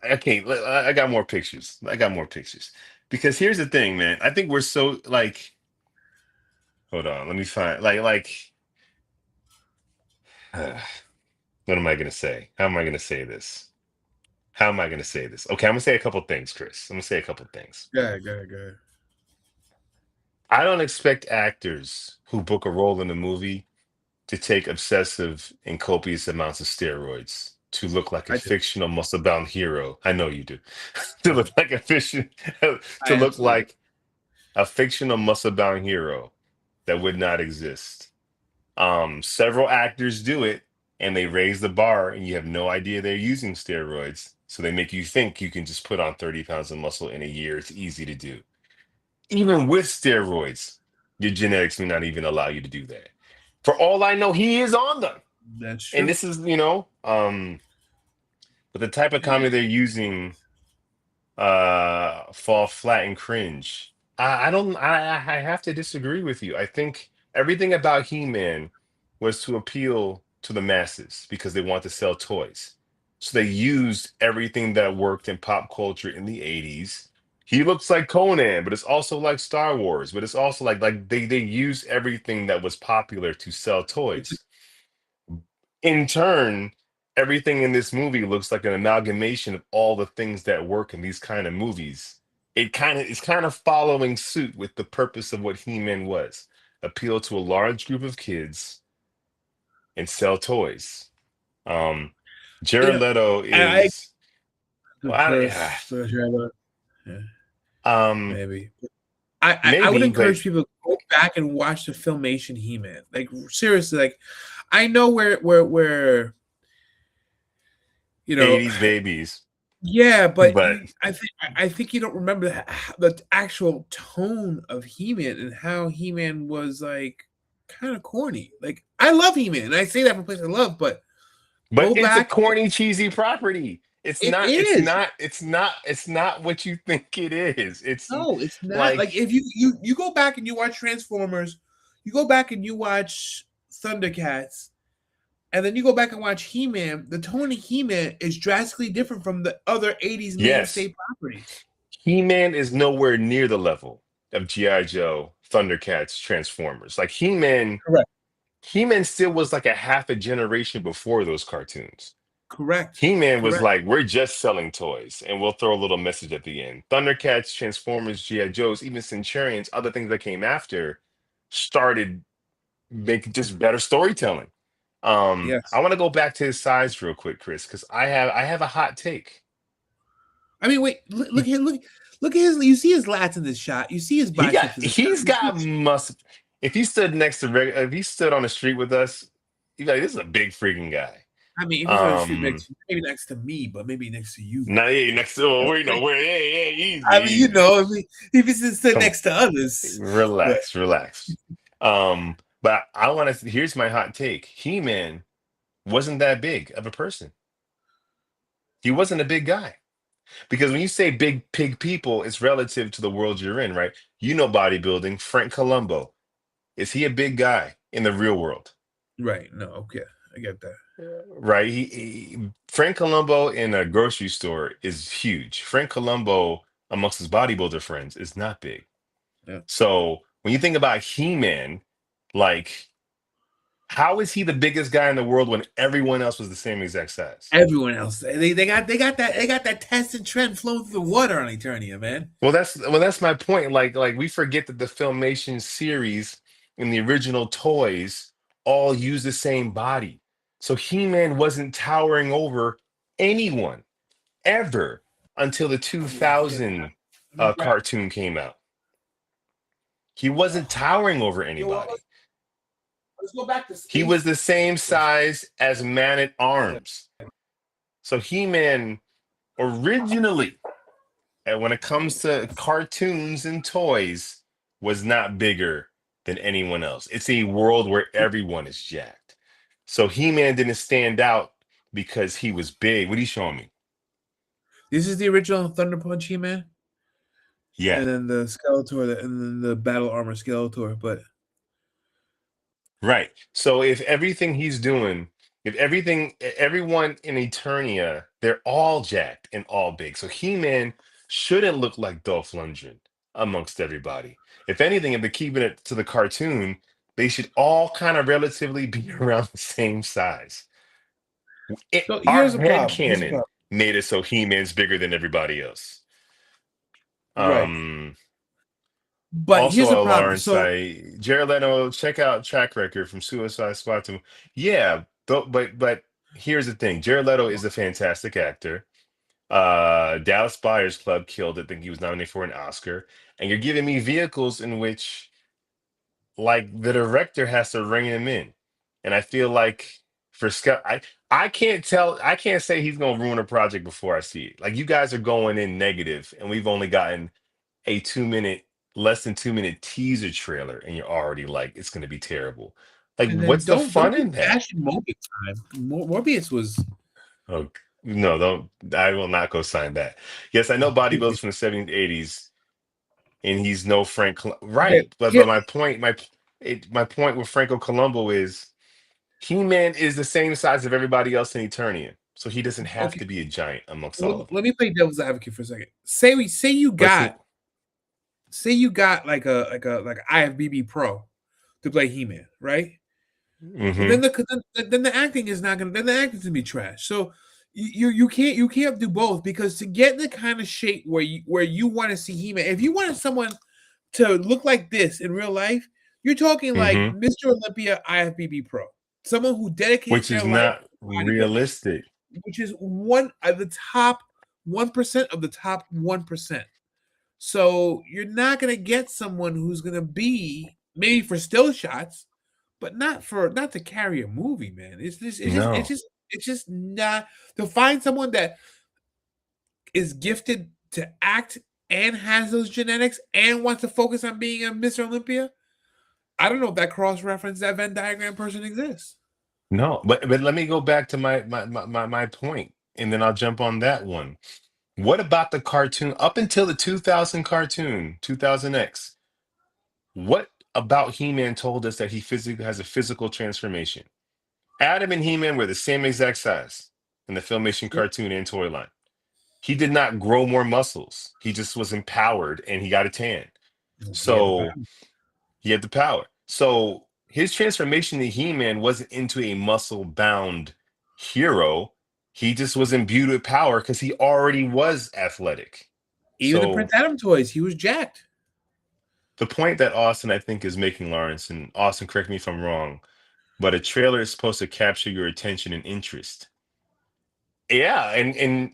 A: okay, I got more pictures. I got more pictures. Because here's the thing, man. I think we're so like, hold on, let me find what am I gonna say? How am I gonna say this? How am I gonna say this? Okay, I'm gonna say a couple things, Chris. I'm gonna say a couple things.
B: Go ahead, go ahead, go ahead.
A: I don't expect actors who book a role in a movie to take obsessive and copious amounts of steroids to look like a
B: I do.
A: fictional muscle-bound hero. I know you do. To
B: I do.
A: look like a fiction, to
B: I
A: look
B: absolutely do.
A: like a fictional muscle-bound hero that would not exist. Several actors do it and they raise the bar and you have no idea they're using steroids. So they make you think you can just put on 30 pounds of muscle in a year. It's easy to do. Even with steroids, your genetics may not even allow you to do that. For all I know, he is on them.
B: That's
A: And
B: true.
A: this is, but the type of
B: Yeah.
A: comedy they're using fall flat and cringe. I don't I have to disagree with you. I think everything about He-Man was to appeal to the masses because they want to sell toys. So they used everything that worked in pop culture in the 80s. He looks like Conan, but it's also like Star Wars, but it's also like they use everything that was popular to sell
B: It's
A: toys. In turn, everything in this movie looks like an amalgamation of all the things that work in these kind of movies. it's kind of following suit with the purpose of what He-Man was. Appeal to a large group of kids and sell toys. Um,
B: You
A: Jared
B: know,
A: Leto
B: and I
A: is
B: the
A: well,
B: curse, the Trevor, yeah,
A: um,
B: maybe. I would
A: maybe, but
B: encourage people to go back and watch the Filmation He-Man. Like seriously, like I know where you know
A: 80s babies,
B: yeah, but
A: but
B: I think you don't remember the actual tone of He-Man and how He-Man was like kind of corny. Like I love He-Man, and I say that from a place I love, but
A: but
B: go
A: it's a
B: back.
A: corny, cheesy property. It's
B: It
A: not. It's
B: is.
A: not. It's not. It's not what you think it is. It's
B: No, it's not. Like
A: like
B: if you go back and you watch Transformers, you go back and you watch Thundercats, and then you go back and watch He-Man, the tone of He-Man is drastically different from the other 80s
A: yes,
B: mainstay properties.
A: He-Man is nowhere near the level of GI Joe, Thundercats, Transformers. Like He-Man,
B: Correct.
A: He-Man still was like a half a generation before those cartoons.
B: Correct.
A: He-Man was
B: Correct.
A: like, we're just selling toys and we'll throw a little message at the end. Thundercats, Transformers, G.I. Joes, even Centurions, other things that came after started making just better storytelling. I
B: Yes.
A: want to go back to his size real quick, Chris, because I have a hot take.
B: I mean, wait, look
A: He
B: here, look at his. You see his lats in this shot. You see his biceps in this shot.
A: he's got muscle. If he stood next to if he stood on the street with us, you'd be like, this is a big freaking guy.
B: I mean, if he's on the street
A: Um
B: next, maybe next to me, but maybe next to you.
A: Now, yeah, next to wait, no, wait, hey, hey, easy,
B: I mean, you
A: easy.
B: know, if he's sitting
A: Come,
B: next to others, but
A: relax, relax. But I want to. Here's my hot take: He-Man wasn't that big of a person. He wasn't a big guy because when you say big pig people, it's relative to the world you're in, right? You know bodybuilding. Frank Columbo, is he a big guy in the real world?
B: right? No, okay, I get that.
A: Right? Frank Columbo in a grocery store is huge. Frank Columbo amongst his bodybuilder friends is not big.
B: Yeah.
A: So when you think about He-Man, like, how is he the biggest guy in the world when everyone else was the same exact size?
B: Everyone else, they got that test and trend flowing through the water on Eternia, man.
A: Well, that's my point. Like we forget that the Filmation series and the original toys all use the same body. So He-Man wasn't towering over anyone ever until the
B: Okay,
A: 2000
B: let me grab.
A: cartoon came out. He wasn't towering over
B: You know what?
A: anybody.
B: Let's go back to
A: He was
B: space.
A: the same size as Man at Arms. So He-Man originally, and when it comes to cartoons and toys, was not bigger than anyone else. It's a world where everyone is jacked. So He-Man didn't stand out because he was big. What are you showing me?
B: This is the original Thunder Punch He-Man,
A: Yeah.
B: and then the Skeletor, and then the Battle Armor Skeletor. But
A: Right. So if everything he's doing, if everyone in Eternia, they're all jacked and all big. So He-Man shouldn't look like Dolph Lundgren amongst everybody. If anything, if they're keeping it to the cartoon, they should all kind of relatively be around the same size.
B: so
A: Our
B: here's the
A: head
B: problem. Here's the
A: canon
B: problem.
A: made it so He-Man's bigger than everybody else.
B: Right.
A: Um,
B: But here's the
A: Also,
B: problem.
A: Lawrence,
B: So
A: Jared Leto, check out track record from Suicide Squad to yeah, but here's the thing: Jared Leto is a fantastic actor. Dallas Buyers Club killed it. I think he was nominated for an Oscar. And you're giving me vehicles in which, like, the director has to rein him in. And I feel like for Scott, I can't tell, I can't say he's gonna ruin a project before I see it. Like, you guys are going in negative, and we've only gotten a 2 minute, less than 2 minute teaser trailer, and you're already like, it's going to be terrible. Like,
B: and then
A: what's the
B: don't
A: fun
B: be
A: in that?
B: bashing Mobius time. Morbius was
A: Oh, no, don't. I will not go sign that. Yes, I know bodybuilders from the 70s, 80s, and he's no
B: okay.
A: right. But
B: Here,
A: my point, my point with Franco Colombo is He-Man is the same size of everybody else in Eternia, so he doesn't have
B: okay.
A: to be a giant amongst all of them.
B: Let me play devil's advocate for a second. Say
A: Let's see.
B: you got like IFBB Pro to play He Man, right? Well,
A: Hmm.
B: then the acting is not gonna then the acting's gonna be trash. So you can't do both, because to get the kind of shape where you want to see He-Man, if you wanted someone to look like this in real life, you're talking like
A: Hmm.
B: Mr. Olympia IFBB Pro, someone who dedicates
A: Which
B: their
A: is
B: life
A: not
B: to bodybuilding,
A: realistic.
B: which is one of the top 1% of the top 1%. So you're not gonna get someone who's gonna be maybe for still shots, but not to carry a movie, man.
A: No,
B: It's just not to find someone that is gifted to act and has those genetics and wants to focus on being a Mr. Olympia. I don't know if that cross reference, that Venn diagram person exists.
A: no. But let me go back to my point, and then I'll jump on that one. What about the cartoon up until the 2000 cartoon, 2000X? What about He-Man told us that he physically has a physical transformation? Adam and He-Man were the same exact size in the Filmation
B: Yep.
A: cartoon and toy line. He did not grow more muscles. He just was empowered and he got a tan.
B: He had the power.
A: So he had the power. So his transformation to He-Man wasn't into a muscle-bound hero. He just was imbued with power because he already was athletic.
B: Even the
A: So
B: Prince Adam toys, he was jacked.
A: the point that Austin, I think, is making, Lawrence, and Austin, correct me if I'm wrong, but a trailer is supposed to capture your attention and interest. Yeah, and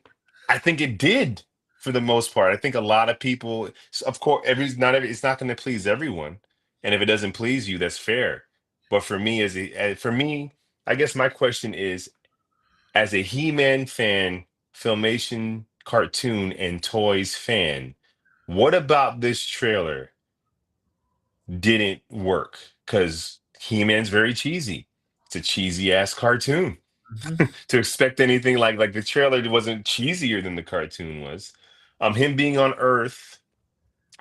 A: I think it did for the most part. I think a lot of people, of course, it's not going to please everyone, and if it doesn't please you, that's fair. But for me, for me, I guess my question is, as a He-Man fan, Filmation cartoon and toys fan, what about this trailer didn't work? Because He-Man's very cheesy. It's a cheesy ass cartoon.
B: Mhm.
A: To expect anything like the trailer wasn't cheesier than the cartoon was. Him being on Earth,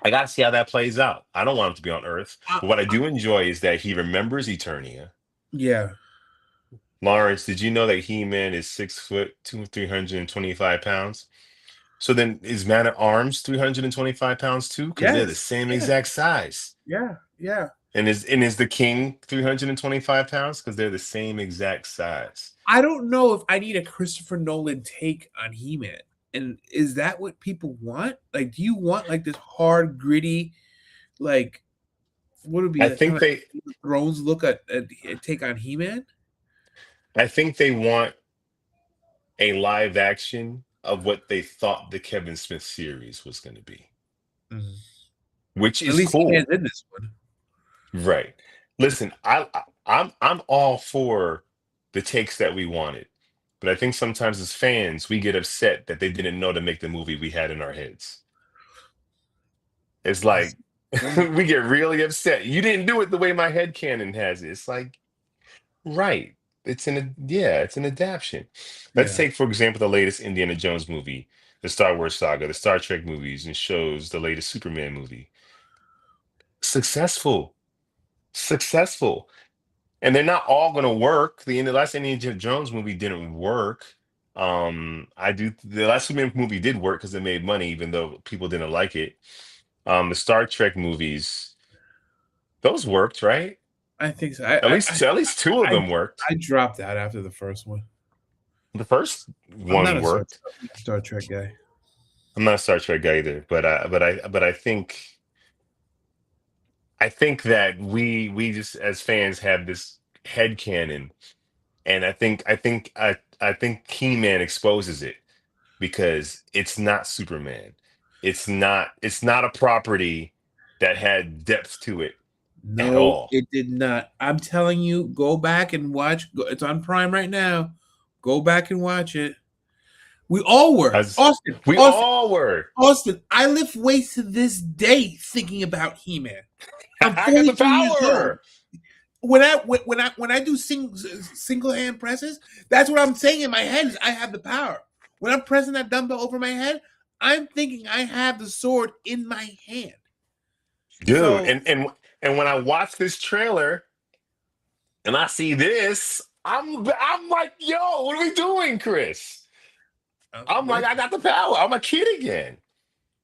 A: I gotta see how that plays out. I don't want him to be on Earth.
B: I,
A: But what I
B: I,
A: do enjoy is that he remembers Eternia.
B: yeah.
A: Lawrence, did you know that He-Man is 6 foot, 325 pounds? So then is Man at Arms 325 pounds too? Because they're the
B: Yes.
A: same
B: Yes.
A: exact size.
B: Yeah. Yeah.
A: And is the King 325 pounds? Because they're the same exact size.
B: I don't know if I need a Christopher Nolan take on He-Man. And is that what people want? Like, do you want like this hard, gritty, like what would be
A: I
B: that kind
A: think
B: of
A: they
B: Game of Thrones look at take on He-Man?
A: I think they want a live action of what they thought the Kevin Smith series was going to be,
B: Mhm.
A: which
B: At
A: is
B: least He-Man's
A: cool.
B: in this one.
A: Right. Listen, I'm all for the takes that we wanted, but I think sometimes as fans we get upset that they didn't know to make the movie we had in our heads. It's
B: That's
A: like we get really upset. You didn't do it the way my head canon has it. It's like, right. It's an adaptation. Let's
B: yeah.
A: take, for example, the latest Indiana Jones movie, the Star Wars saga, the Star Trek movies, and shows, the latest Superman movie. Successful, successful. And they're not all gonna work. The last Indiana Jones movie didn't work. The last Superman movie did work because it made money, even though people didn't like it. The Star Trek movies, those worked, right?
B: I think so.
A: At least two of
B: I
A: them worked.
B: I dropped out after the first one.
A: The first
B: I'm not
A: one
B: a
A: worked.
B: Star Trek guy.
A: I'm not a Star Trek guy either, but I think that we just as fans have this head canon, and I think He-Man exposes it because it's not Superman. It's not a property that had depth to it at
B: No,
A: all.
B: it did not. I'm telling you, go back and watch. It's on Prime right now. Go back and watch it. We all were.
A: As we all were.
B: Austin. I lift weights to this day thinking about He-Man. I'm
A: I got the
B: 42 years old.
A: power.
B: When I do single hand presses, that's what I'm saying in my head is I have the power. When I'm pressing that dumbbell over my head, I'm thinking I have the sword in my hand.
A: Dude,
B: So
A: and when I watch this trailer and I see this, I'm like, yo, what are we doing, Chris? I'm like, I
B: listen,
A: got the power. I'm a kid again.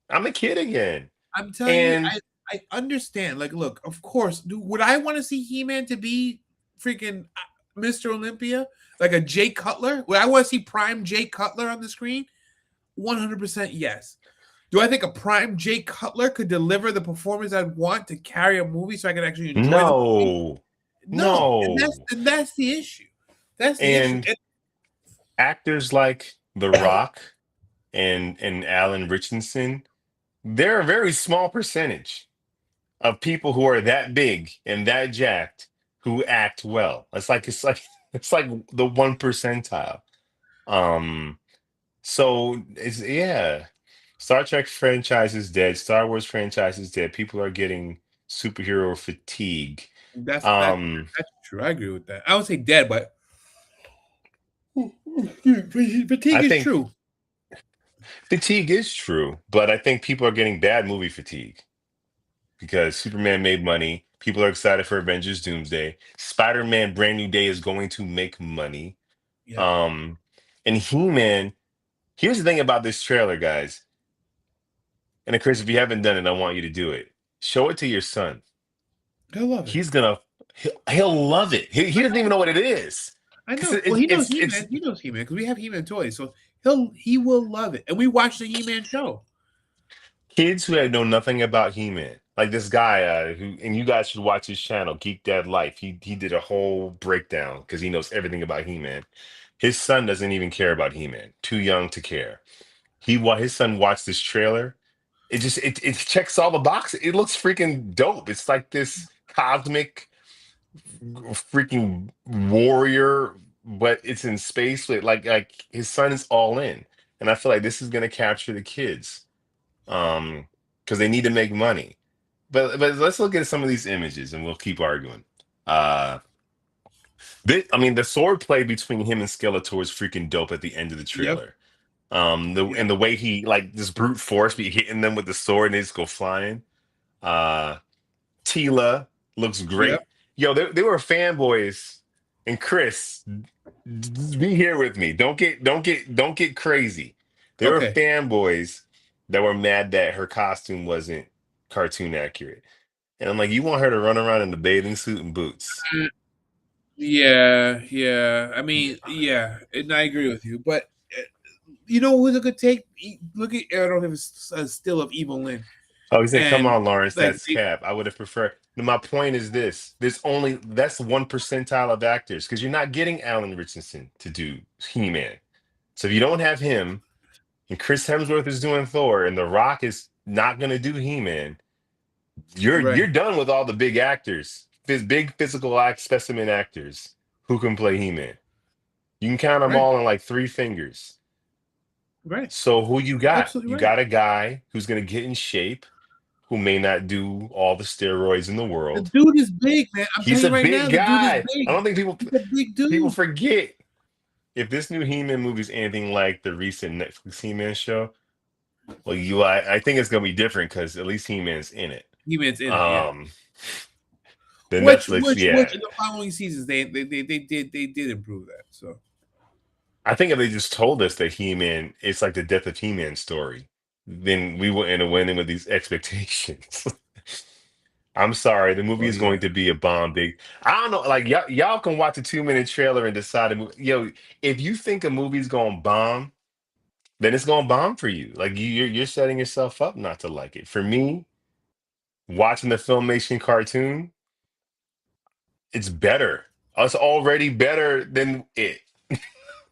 A: I'm a kid again.
B: I'm telling you,
A: And
B: I understand. Like, look, of course, would I want to see He-Man to be freaking? Mr. Olympia, like a Jay Cutler? Where I want to see prime Jay Cutler on the screen? 100% yes. Do I think a prime Jay Cutler could deliver the performance I'd want to carry a movie so I can actually enjoy the movie?
A: No,
B: No, and that's
A: no.
B: and that's the issue. That's the issue.
A: And actors like The Rock and Alan Richardson, they're a very small percentage of people who are that big and that jacked who act well. It's like it's like the 1 percentile. Um, so it's yeah. Star Trek franchise is dead. Star Wars franchise is dead. People are getting superhero fatigue.
B: That's that
A: Um,
B: that's true. I agree with that. I would say dead, but fatigue
A: I
B: is
A: think
B: true.
A: fatigue is true, but I think people are getting bad movie fatigue because Superman made money. People are excited for Avengers Doomsday. Spider-Man Brand New Day is going to make money.
B: Yep.
A: Um, and He-Man, here's the thing about this trailer, guys. And Chris, if you haven't done it, I want you to do it. Show it to your son.
B: I love it.
A: He's gonna he'll love it. He
B: I
A: doesn't even
B: know.
A: know what it is.
B: I
A: Because
B: know. Well, he knows He
A: it's
B: Man. He knows He Man because we have He Man toys, so he will love it. And we watched the He Man show.
A: kids who know nothing about He-Man. Like this guy who, and you guys should watch his channel, Geek Dad Life. He did a whole breakdown because he knows everything about He-Man. His son doesn't even care about He-Man. Too young to care. His son watched this trailer. It checks all the boxes. It looks freaking dope. It's like this cosmic freaking warrior, but it's in space with like his son is all in. And I feel like this is gonna capture the kids. Because they need to make money. But let's look at some of these images and we'll keep arguing. Uh I mean the sword play between him and Skeletor is freaking dope at the end of the
B: Yep.
A: trailer.
B: Yep.
A: And the way he like this brute force be hitting them with the sword and they just go flying. Uh Tila looks
B: Yep.
A: great. Yo, they were fanboys. And Chris, be here with me. Don't get crazy. There were
B: Okay.
A: fanboys that were mad that her costume wasn't cartoon accurate. And I'm like, you want her to run around in the bathing suit and boots.
B: Yeah. Yeah. I mean, yeah, and I agree with you. But uh, you know who's a good take? Look at I don't know if it's a still of Evil Lynn,
A: Oh, he said, come
B: and
A: on, Lawrence,
B: like
A: that's cap. I would have preferred. No, my point is this. That's 1 percentile of actors because you're not getting Alan Richardson to do He-Man. So if you don't have him, and Chris Hemsworth is doing Thor, and The Rock is not going to do He-Man, you're
B: right,
A: done with all the big actors, big physical act specimen actors who can play He-Man. You can count them
B: right,
A: all on like 3 fingers.
B: right.
A: So who you got?
B: Absolutely
A: You
B: right.
A: got a guy who's going to get in shape, who may not do all the steroids in the
B: The
A: world.
B: dude is big, man. I'm
A: He's
B: telling
A: a
B: you right now,
A: big
B: the dude is
A: guy. I
B: big.
A: don't think
B: He's a big
A: people
B: dude.
A: forget if this new He-Man movie is anything like the recent Netflix He-Man show. Well, I think it's gonna be different because at least He-Man's in it.
B: He Man's in it, yeah.
A: Um, the
B: Which
A: Netflix,
B: which which
A: yeah.
B: in the following seasons they did improve that. So
A: I think if they just told us that He-Man, it's like the death of He-Man story, then we wouldn't have went in with these expectations. I'm sorry, the movie
B: well,
A: is going
B: yeah.
A: to be a bomb. Big, I don't know. Like y'all can watch a 2 minute trailer and decide. Yo, if you think a movie's going to bomb, then it's going to bomb for you. Like you're setting yourself up not to like it. For me, watching the Filmation cartoon, it's better. It's already better than it.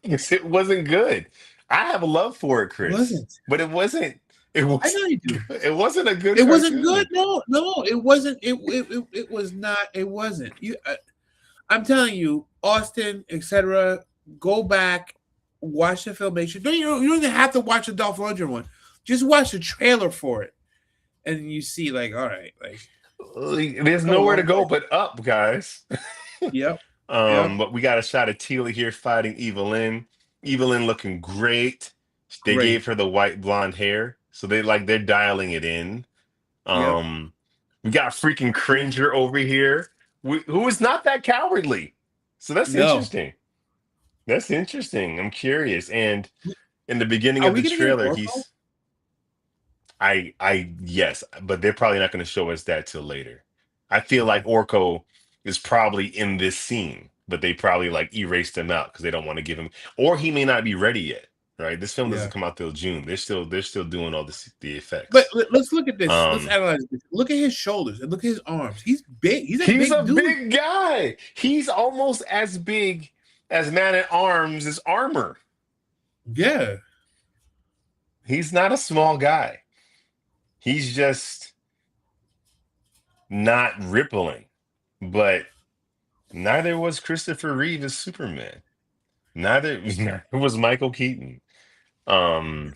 A: It wasn't good. I have a love for it,
B: It
A: Chris,
B: wasn't.
A: but it wasn't. It
B: I
A: was.
B: know you do.
A: It wasn't a good
B: It wasn't good.
A: cartoon.
B: No, no, it wasn't. It was not. It wasn't. I'm telling you, Austin, etc. Go back, watch the filmation. You don't even have to watch the Dolph Lundgren one. Just watch the trailer for it, and you see, like, all right, like
A: There's
B: come a
A: nowhere to
B: long
A: go
B: way.
A: but up, guys.
B: Yep, yep,
A: But we got a shot of Teela here fighting Evelyn. Evelyn looking great. They
B: great.
A: gave her the white blonde hair, so they're dialing it in.
B: Yep.
A: Um, we got freaking Cringer over here, who is not that cowardly. So that's
B: No.
A: interesting. That's interesting. I'm curious. And in the beginning
B: Are
A: of
B: we
A: the
B: gonna get an
A: trailer,
B: Orko?
A: he's yes, but they're probably not going to show us that till later. I feel like
B: Okay.
A: Orko is probably in this scene. but they probably like erased him out because they don't want to give him, or he may not be ready yet. Right, this film doesn't
B: Yeah.
A: come out till June. They're still doing all the
B: But
A: effects.
B: let's look at this. Let's
A: Um,
B: analyze this. Look at his shoulders and look at his arms. He's big. He's a
A: he's a
B: big dude.
A: big guy. He's almost as big as Man at Arms as Armor.
B: Yeah.
A: He's not a small guy. He's just not rippling. But neither was Christopher Reeve as Superman. Neither, neither was Michael Keaton. Um,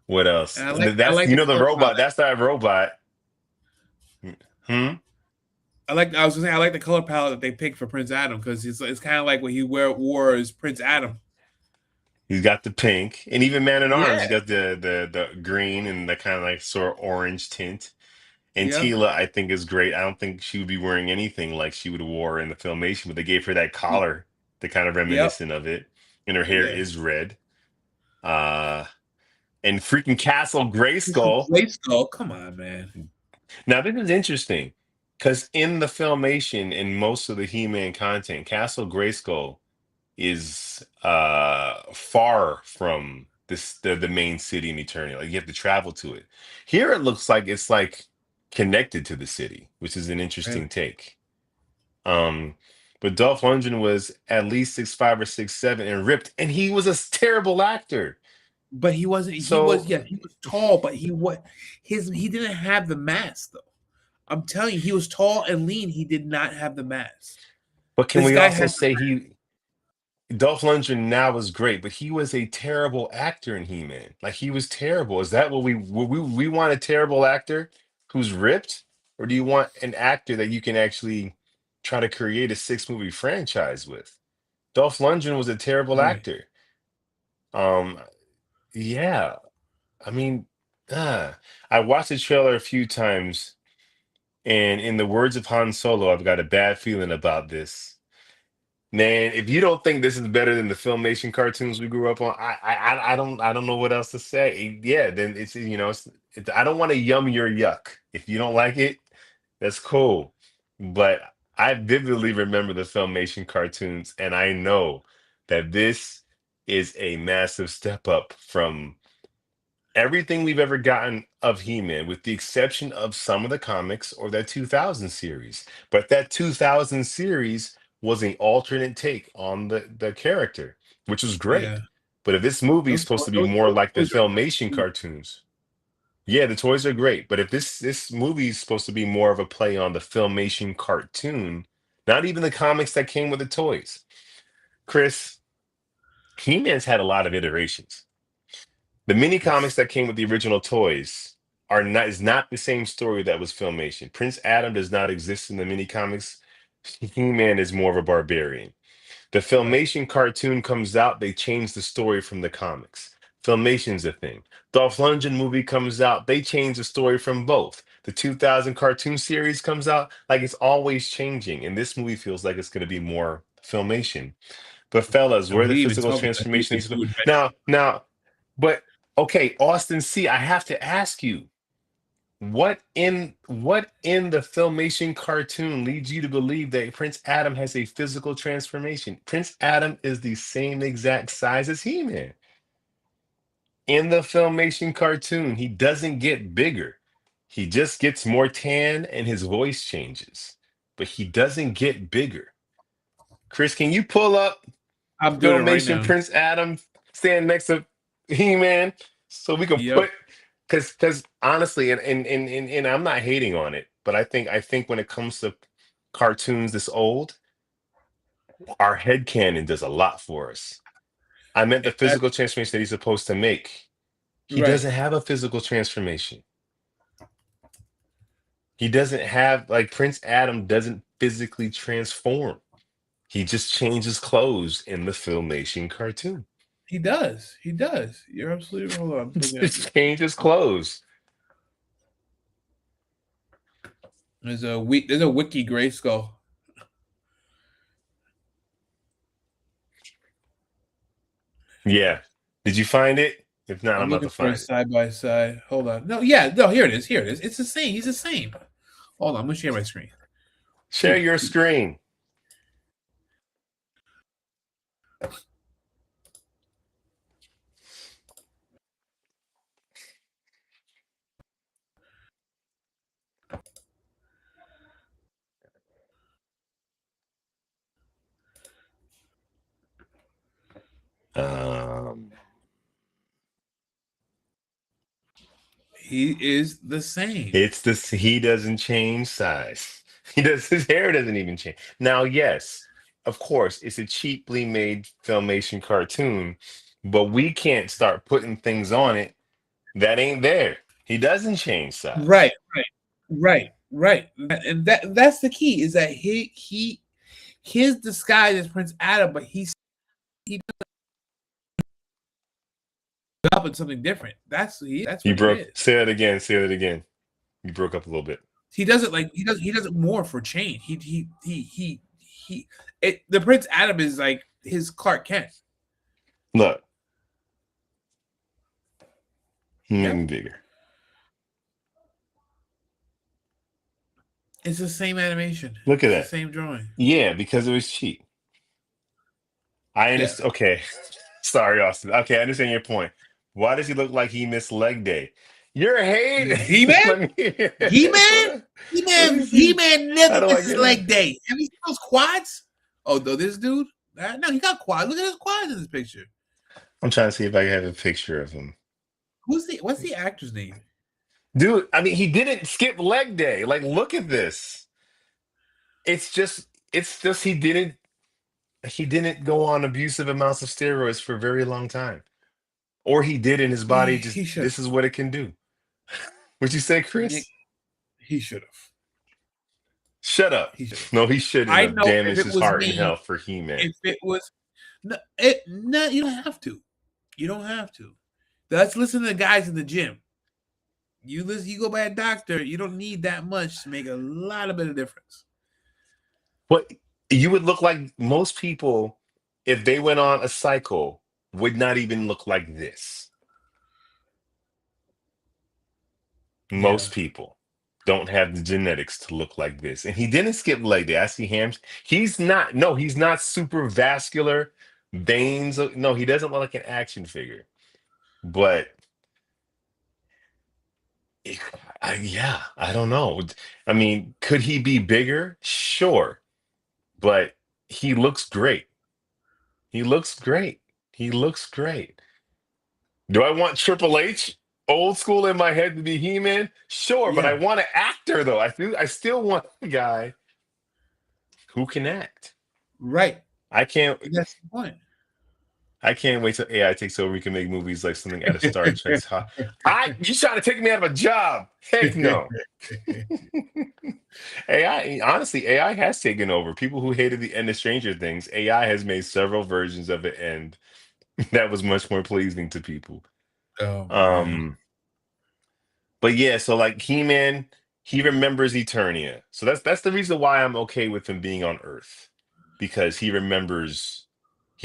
A: what else?
B: And I
A: That's
B: like the
A: the
B: color
A: robot.
B: palette.
A: That's that robot. Hmm.
B: I was gonna say I like the color palette that they picked for Prince Adam because it's kind of like what he wore as Prince Adam.
A: He's got the pink, and even Man at Arms,
B: Yeah.
A: he's got the green and the kind of like sort of orange tint. And
B: Yep.
A: Tila, I think, is great. I don't think she would be wearing anything like she would have wore in the filmation, but they gave her that collar, the kind of
B: Yep.
A: reminiscent of it, and her hair
B: Yeah.
A: is red. Uh, and freaking Castle Grayskull.
B: Play skull. Come on, man.
A: Now, this is interesting because in the filmation, in most of the He-Man content, Castle Grayskull is far from the main city in Eternia. Like you have to travel to it. Here it looks like it's like connected to the city, which is an
B: Really.
A: interesting take. Um, but Dolph Lundgren was at least 6'5" or 6'7" and ripped, and he was a terrible actor.
B: But he wasn't. He was.
A: So,
B: Yeah, he was tall, but he didn't have the mass though. I'm telling you, he was tall and lean. He did not have the mass.
A: but can
B: This
A: we
B: guy
A: also
B: had.
A: say Dolph Lundgren now was great, but he was a terrible actor in He-Man. Like he was terrible. Is that what we want a terrible actor who's ripped, or do you want an actor that you can actually try to create a six-movie franchise with? Dolph Lundgren was a terrible
B: Right.
A: actor. Um, yeah, I mean, uh, I watched the trailer a few times, and in the words of Han Solo, I've got a bad feeling about this. Man, if you don't think this is better than the filmation cartoons we grew up on, I don't know what else to say. Yeah, then I don't want to yum your yuck. If you don't like it, that's cool. But I vividly remember the filmation cartoons, and I know that this is a massive step up from everything we've ever gotten of He-Man, with the exception of some of the comics or that 2000 series. But that 2000 series was an alternate take on the character, which was
B: Yeah.
A: great. But if this movie is supposed to be more
B: Those
A: like the
B: toys are
A: filmation
B: huge.
A: cartoons, yeah, the toys are great. But if this movie is supposed to be more of a play on the filmation cartoon, not even the comics that came with the toys, Chris, He-Man's had a lot of iterations. The mini comics
B: Yes.
A: that came with the original toys is not the same story that was filmation. Prince Adam does not exist in the mini comics. He-Man is more of a barbarian. The
B: Right.
A: filmation cartoon comes out, they change the story from the comics. Filmation's a thing. Dolph Lundgren movie comes out, they change the story from both. The 2000 cartoon series comes out, like it's always changing. And this movie feels like it's going to be more filmation. But fellas,
B: And
A: where
B: we
A: the
B: didn't even
A: physical
B: talk about
A: transformation
B: He-Man
A: needs to go.
B: 2 Adventure.
A: But okay, Austin C, I have to ask you, what in the filmation cartoon leads you to believe that Prince Adam has a physical transformation? Prince Adam is the same exact size as He-Man. In the filmation cartoon, he doesn't get bigger. He just gets more tan and his voice changes. But he doesn't get bigger. Chris, can you pull up
B: I'm doing it right
A: filmation
B: now.
A: Prince Adam stand next to He-Man so we can
B: Yep.
A: put, because honestly, and I'm not hating on it, but I think when it comes to cartoons this old, our head headcanon does a lot for us. I meant the
B: That,
A: physical transformation that he's supposed to make. He
B: right.
A: doesn't have a physical transformation. He doesn't have, like, Prince Adam doesn't physically transform. He just changes clothes in the filmation cartoon.
B: He does. He does. You're absolutely. Hold on. I'm looking at
A: Just changes clothes.
B: There's a wiki gray skull.
A: Yeah. Did you find it? If not,
B: I'm
A: I'm about
B: looking
A: to
B: for a
A: find it.
B: side by side. Hold on. No, yeah, no, here it is. Here it is. It's the same. He's the same. Hold on, I'm gonna share my screen.
A: Share
B: Two,
A: your
B: two.
A: screen. Um,
B: He is the same.
A: it's this. He doesn't change size. He does. His hair doesn't even change. Now, yes, of course, it's a cheaply made filmation cartoon, but we can't start putting things on it that ain't there. He doesn't change
B: Right,
A: size.
B: right, right. And that's the key is that he his disguise is Prince Adam, but he up in something different. That's
A: You
B: what he
A: broke.
B: is.
A: Say that again. Say that again. You broke up a little bit.
B: He does it like he does it more for change. He the Prince Adam is like his Clark Kent.
A: Look, he made me
B: Yep.
A: bigger.
B: It's the same animation.
A: Look at
B: It's the
A: that.
B: same drawing.
A: Yeah, because it was cheap. I
B: Yeah.
A: understand. Okay. Sorry, Austin. Okay, I understand your point. Why does he look like he missed leg day? You're a hate.
B: He Man?
A: Let me
B: He Man?
A: let me
B: He
A: see.
B: Man
A: How
B: never
A: do I
B: misses
A: get him?
B: leg day. Have you seen those quads? Oh, though this dude? No, he got quads. Look at his quads in this picture.
A: I'm trying to see if I can have a picture of him.
B: What's the actor's name?
A: Dude, I mean, he didn't skip leg day. Like, look at this. It's just he didn't go on abusive amounts of steroids for a very long time. Or he did and his body just
B: He should
A: this is what it can do. Would you say,
B: Nick.
A: Chris?
B: He should have.
A: Shut up.
B: He should have.
A: No, he shouldn't
B: I
A: have
B: know if
A: damaged
B: it
A: his
B: was
A: heart and
B: me,
A: health for He-Man.
B: if it was no, you don't have to. You don't have to. Let's listen to the guys in the gym. You go by a doctor, you don't need that much to make a lot of bit of difference.
A: But you would look like most people, if they went on a cycle, would not even look like this.
B: Yeah.
A: Most people don't have the genetics to look like this. And he didn't skip leg day. I see him. He's not super vascular veins. No, he doesn't look like an action figure. But yeah, I don't know. I mean, could he be bigger? Sure. But he looks great. He looks great. He looks great. Do I want Triple H old school in my head to be He-Man? Sure, but I
B: Yeah.
A: want an actor though. I still want a guy who can act.
B: Right.
A: I can't
B: That's the point.
A: I can't wait till AI takes over. We can make movies like something out of Star Trek's you trying to take me out of a job? Heck no. AI, honestly, AI has taken over. People who hated the end of Stranger Things, AI has made several versions of it, and that was much more pleasing to people.
B: Oh man.
A: Um, but yeah, so like He-Man, he remembers Eternia. So that's the reason why I'm okay with him being on Earth. Because he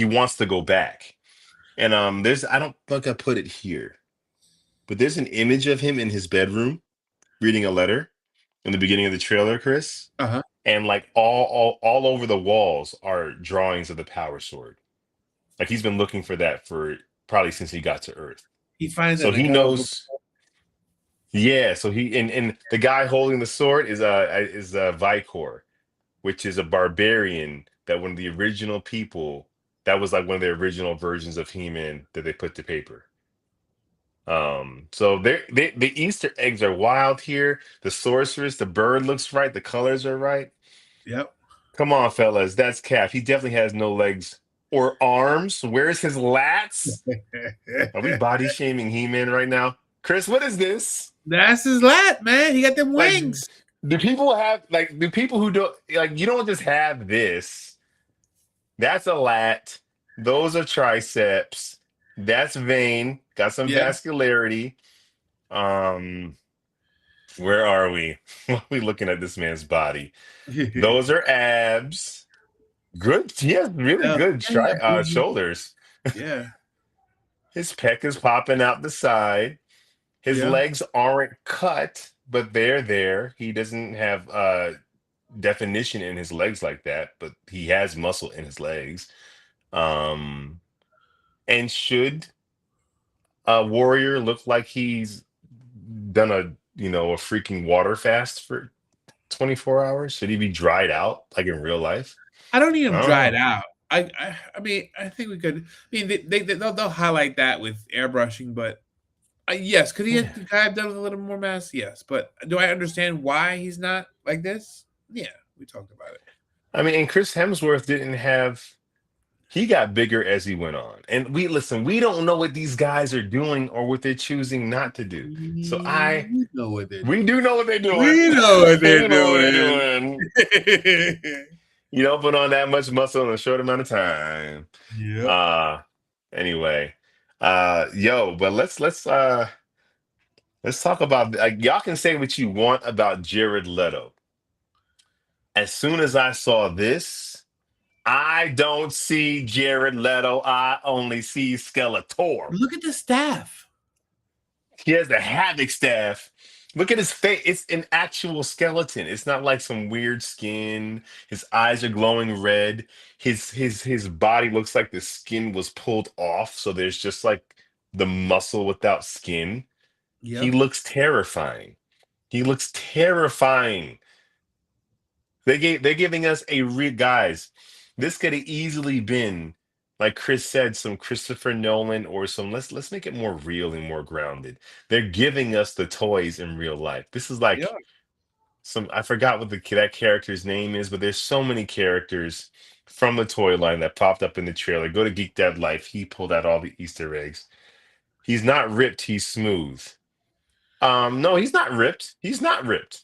A: wants to go back. And there's I don't think I put it here, but there's an image of him in his bedroom reading a letter in the beginning of the trailer, Chris.
B: Uh-huh.
A: And like all over the walls are drawings of the Power Sword. Like he's been looking for that for probably since he got to Earth.
B: He finds it
A: So
B: in a
A: he
B: comic book.
A: knows. Yeah, so and the guy holding the sword is Vicor, which is a barbarian that one of the original people that was like one of the original versions of He-Man that they put to paper. So the Easter eggs are wild here. The sorceress, the bird looks right, the colors are right.
B: Yep.
A: Come on, fellas, that's Cap. He definitely has no legs or arms. Where's his lats? Are we body shaming He-Man right now? Chris, what is this?
B: That's his lat, man. He got them
A: Like,
B: wings.
A: do people who don't like you don't just have this. That's a lat. Those are triceps. That's vein. Got some
B: Yeah.
A: vascularity. Um, where are we? What are we looking at this man's body? Those are abs. Good. He has really
B: Yeah,
A: good
B: he got booty.
A: shoulders.
B: Yeah.
A: His pec is popping out the side. His
B: Yeah.
A: legs aren't cut, but they're there. He doesn't have definition in his legs like that, but he has muscle in his legs. Um, and should Warrior look like he's done a freaking water fast for 24 hours? Should he be dried out like in real life?
B: I don't need him
A: I don't
B: dried
A: know.
B: out. I mean, I think we could. I mean, they'll highlight that with airbrushing, but yes, could he
A: Yeah.
B: have, done with a little more mass? Yes, but do I understand why he's not like this? Yeah, we talked about it.
A: I mean, and Chris Hemsworth didn't have, he got bigger as he went on. And we don't know what these guys are doing or what they're choosing not to do. So
B: We know what they're
A: we
B: doing.
A: do know what they're doing.
B: We know what they're
A: We know what they're
B: doing.
A: doing. You don't put on that much muscle in a short amount of time.
B: Yep.
A: Uh anyway. But let's talk about, y'all can say what you want about Jared Leto. As soon as I saw this, I don't see Jared Leto. I only see Skeletor.
B: Look at the staff.
A: He has the Havoc staff. Look at his face. It's an actual skeleton. It's not like some weird skin. His eyes are glowing red. His body looks like the skin was pulled off. So there's just like the muscle without skin. He
B: Yep.
A: looks terrifying. He looks terrifying. They're giving us a real, guys. This could have easily been, like Chris said, some Christopher Nolan or some, let's make it more real and more grounded. They're giving us the toys in real life. This is
B: Yeah.
A: like some, I forgot what that character's name is, but there's so many characters from the toy line that popped up in the trailer. Go to Geek Dad Life. He pulled out all the Easter eggs. He's not ripped, he's smooth. No, he's not ripped. He's not ripped.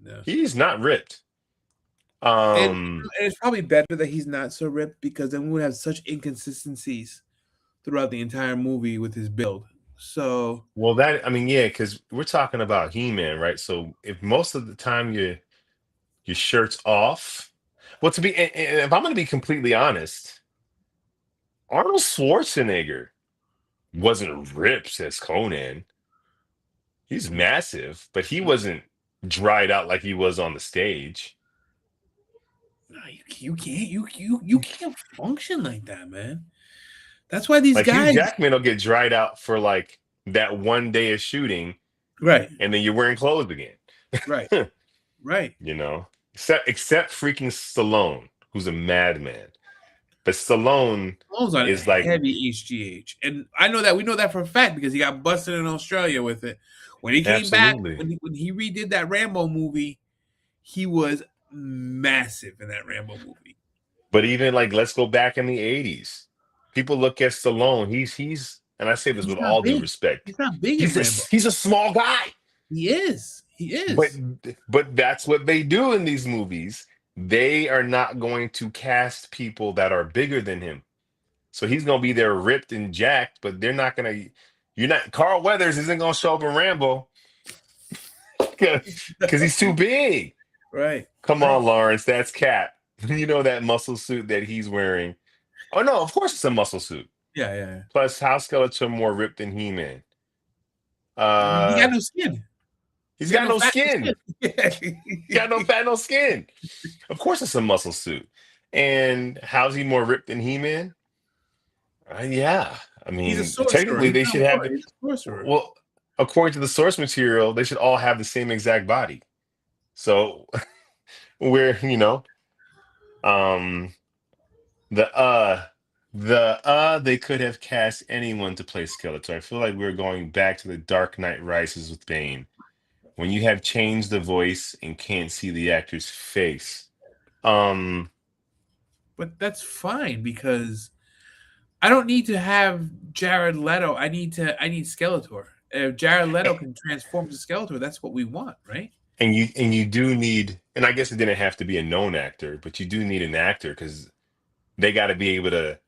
B: Yeah.
A: He's not ripped.
B: And,
A: Um
B: and it's probably better that he's not so ripped because then we would have such inconsistencies throughout the entire movie with his build. So
A: Well, that, I mean, yeah, because we're talking about He-Man, right? So if most of the time your shirt's off, well, and if I'm going to be completely honest, Arnold Schwarzenegger wasn't ripped as Conan. He's massive, but he wasn't dried out like he was on the stage.
B: no, you can't function like that, man. That's why these
A: Like Hugh
B: guys.
A: Jackman will get dried out for like that one day of shooting,
B: Right,
A: and then you're wearing clothes again.
B: right, right.
A: You know, except freaking Stallone, who's a madman. But Stallone
B: Stallone's on
A: is like,
B: heavy HGH, and I know that we know that for a fact because he got busted in Australia with it. When he came back,
A: absolutely.
B: when he redid that Rambo movie, he was massive in that Rambo movie.
A: But even like, let's go back in the 80s. People look at Stallone. He's and I say this
B: He's
A: with
B: not
A: all due
B: big.
A: respect.
B: He's not big in Rambo.
A: He's a small guy.
B: He is. He
A: But
B: is.
A: but that's what they do in these movies. They are not going to cast people that are bigger than him. So he's gonna be there ripped and jacked, but they're not gonna, you're not, Carl Weathers isn't gonna show up in Rambo because he's too big.
B: Right.
A: Come
B: Right.
A: on, Lawrence, that's Cap. You know that muscle suit that he's wearing. Oh no, of course it's a muscle suit.
B: Yeah. Yeah.
A: Plus, how Skeletor more ripped than He-Man?
B: Yeah. He got
A: Uh,
B: no skin.
A: he's
B: He got
A: got
B: no
A: no
B: fat, no
A: skin.
B: skin.
A: Got no fat, no skin. Of course, it's a muscle suit. And how's he more ripped than He-Man? Yeah, I
B: He's a
A: mean,
B: sorcerer.
A: technically
B: He's
A: they
B: not a
A: should have
B: warrior. He's a sorcerer.
A: well, according to the source material, they should all have the same exact body. So we're, um, the they could have cast anyone to play Skeletor. I feel like we're going back to the Dark Knight Rises with Bane, when you have changed the voice and can't see the actor's face. Um,
B: But that's fine because I don't need to have Jared Leto. I need Skeletor. If Jared Leto can transform to Skeletor, that's what we want, right?
A: and you do need, and I guess it didn't have to be a known actor, but you do need an actor because they got to be able to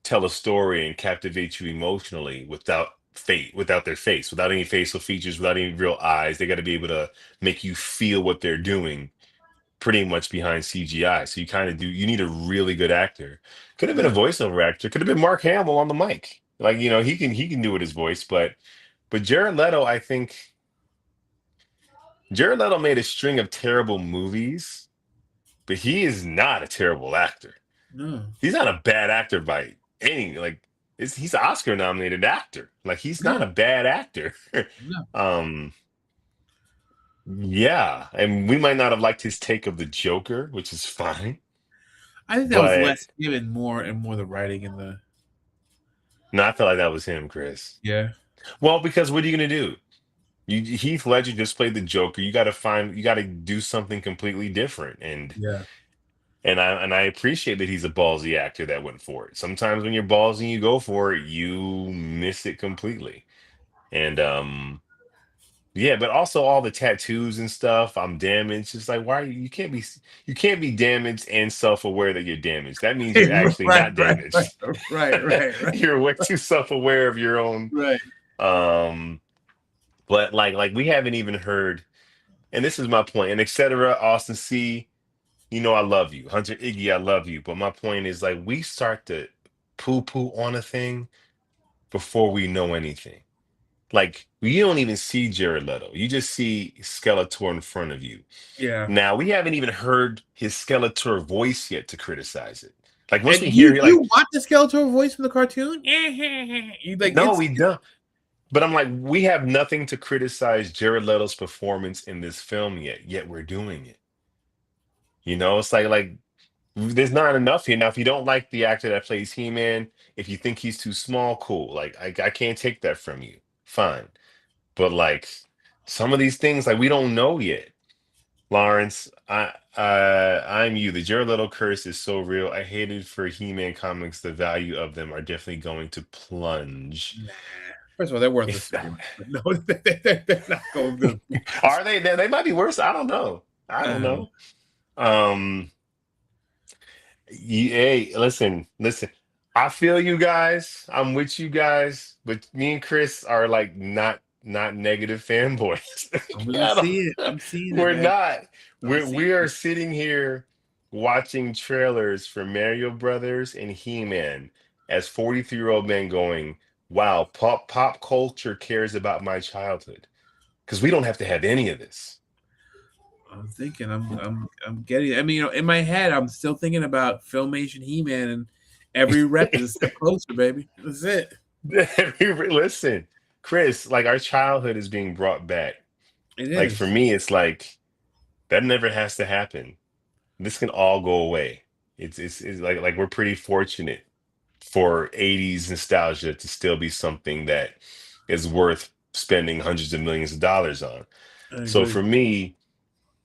A: tell a story and captivate you emotionally without their face, without any facial features, without any real eyes. They got to be able to make you feel what they're doing pretty much behind CGI. So you need a really good actor. Could have been a
B: Yeah.
A: voiceover actor, could have been Mark Hamill on the mic. Like, he can do it his voice, but Jared Leto, I think Jared Leto made a string of terrible movies, but he is not a terrible actor.
B: No.
A: He's not a bad actor by any like. He's an Oscar nominated actor. Like he's not
B: Yeah.
A: a bad actor.
B: No.
A: um, yeah, and we might not have liked his take of the Joker, which is fine,
B: I think that was
A: but
B: less him and more the writing and the
A: no, I feel like that was him, Chris.
B: yeah.
A: Well, because what are you gonna do? Heath Ledger just played the Joker. You got to do something completely different,
B: Yeah.
A: and I appreciate that he's a ballsy actor that went for it. Sometimes when you're ballsy and you go for it, you miss it completely. And yeah, but also all the tattoos and stuff. I'm damaged. It's like why you can't be damaged and self-aware that you're damaged. That means you're actually
B: Right,
A: not
B: right, right,
A: damaged.
B: right.
A: You're way too self-aware of your own.
B: Right.
A: Um, but like we haven't even heard, and this is my point, and etc. Austin C. You know I love you. Hunter Iggy, I love you. But my point is like we start to poo-poo on a thing before we know anything. Like you don't even see Jared Leto. You just see Skeletor in front of you.
B: Yeah.
A: Now we haven't even heard his Skeletor voice yet to criticize it. Like once
B: And
A: we hear it,
B: you
A: like,
B: want the Skeletor voice from the cartoon? You like
A: no, we don't. But I'm like, we have nothing to criticize Jared Leto's performance in this film yet we're doing it. It's like there's not enough here. Now, if you don't like the actor that plays He-Man, if you think he's too small, cool. Like I can't take that from you. Fine. But like some of these things, like we don't know yet. Lawrence, I'm you. The Jared Leto curse is so real. I hated for He-Man comics. The value of them are definitely going to plunge.
B: Nah. First of all, they're worthless
A: If
B: to begin with. But no, they're not going to.
A: are they might be worse. I don't know. I don't
B: Uh,
A: know. Um, hey, listen. I feel you guys. I'm with you guys, but me and Chris are like not negative fanboys.
B: I'm gonna
A: at
B: see it.
A: all.
B: I'm seeing it,
A: We're
B: man.
A: not.
B: I'm
A: We
B: seeing
A: are
B: it.
A: sitting here watching trailers for Mario Brothers and He-Man as 43-year-old men going, "Wow, pop culture cares about my childhood." Because we don't have to have any of this.
B: I'm thinking. I'm getting. I mean, in my head, I'm still thinking about Filmation He-Man, and every rep is a step closer, baby. That's it.
A: Listen, Chris, like our childhood is being brought back.
B: It
A: Like for
B: is.
A: me, it's like that never has to happen. This can all go away. It's like we're pretty fortunate for 80s nostalgia to still be something that is worth spending hundreds of millions of dollars on.
B: I
A: So
B: agree.
A: for me,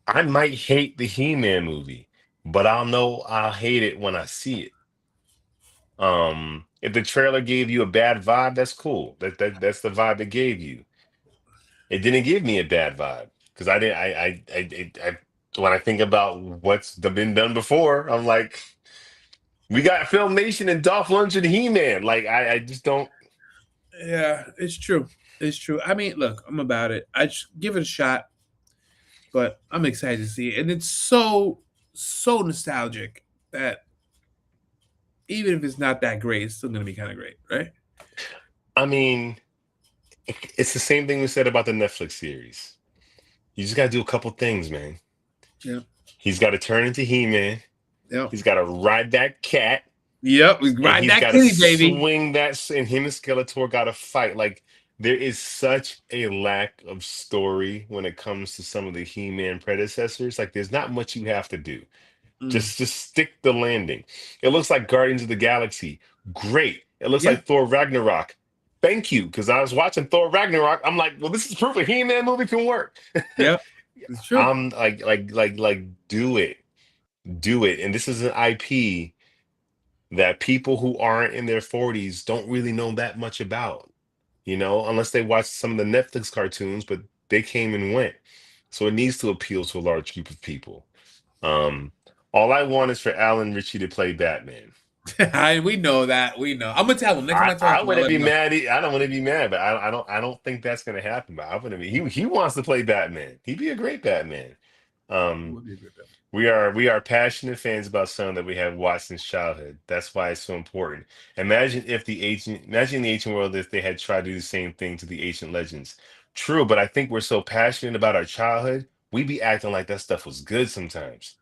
A: I might hate the He-Man movie, but I'll know I'll hate it when I see it. If the trailer gave you a bad vibe, that's cool. That's the vibe it gave you. It didn't give me a bad vibe because I didn't. When I think about what's been done before, I'm like, we got Filmation and Dolph Lundgren, He-Man. Like I just don't.
B: Yeah, it's true. It's true. I mean, look, I'm about it. I just give it a shot, but I'm excited to see it, and it's so nostalgic that even if it's not that great, it's still gonna be kind of great, right?
A: I mean, it's the same thing we said about the Netflix series. You just got to do a couple things, man.
B: Yeah.
A: He's got to turn into He-Man.
B: Yep.
A: He's got to ride that cat,
B: Yep. We
A: and
B: ride
A: he's
B: that
A: got to
B: kitty, baby.
A: swing and him and Skeletor got to fight. Like there is such a lack of story when it comes to some of the He-Man predecessors. Like there's not much you have to do.
B: Mm.
A: Just stick the landing. It looks like Guardians of the Galaxy. Great. It looks
B: Yeah.
A: like Thor Ragnarok. Thank you, because I was watching Thor Ragnarok. I'm like, well, this is proof a He-Man movie can work.
B: Yep. It's true.
A: I'm like, do it, do it. And this is an IP that people who aren't in their 40s don't really know that much about, unless they watch some of the Netflix cartoons, but they came and went. So it needs to appeal to a large group of people. Um, all I want is for Alan Ritchie to play Batman.
B: We know that. We know. I'm gonna tell him next time
A: I,
B: I talk
A: I
B: to him. I'll
A: wouldn't
B: let
A: be
B: him know.
A: mad. I don't want to be mad, but I don't think that's gonna happen. But I wouldn't be. He wants to play Batman. He'd be a great Batman.
B: It
A: Um,
B: would be a good time.
A: we are passionate fans about something that we have watched since childhood. That's why it's so important. Imagine the ancient world if they had tried to do the same thing to the ancient legends. True, but I think we're so passionate about our childhood, we be acting like that stuff was good sometimes.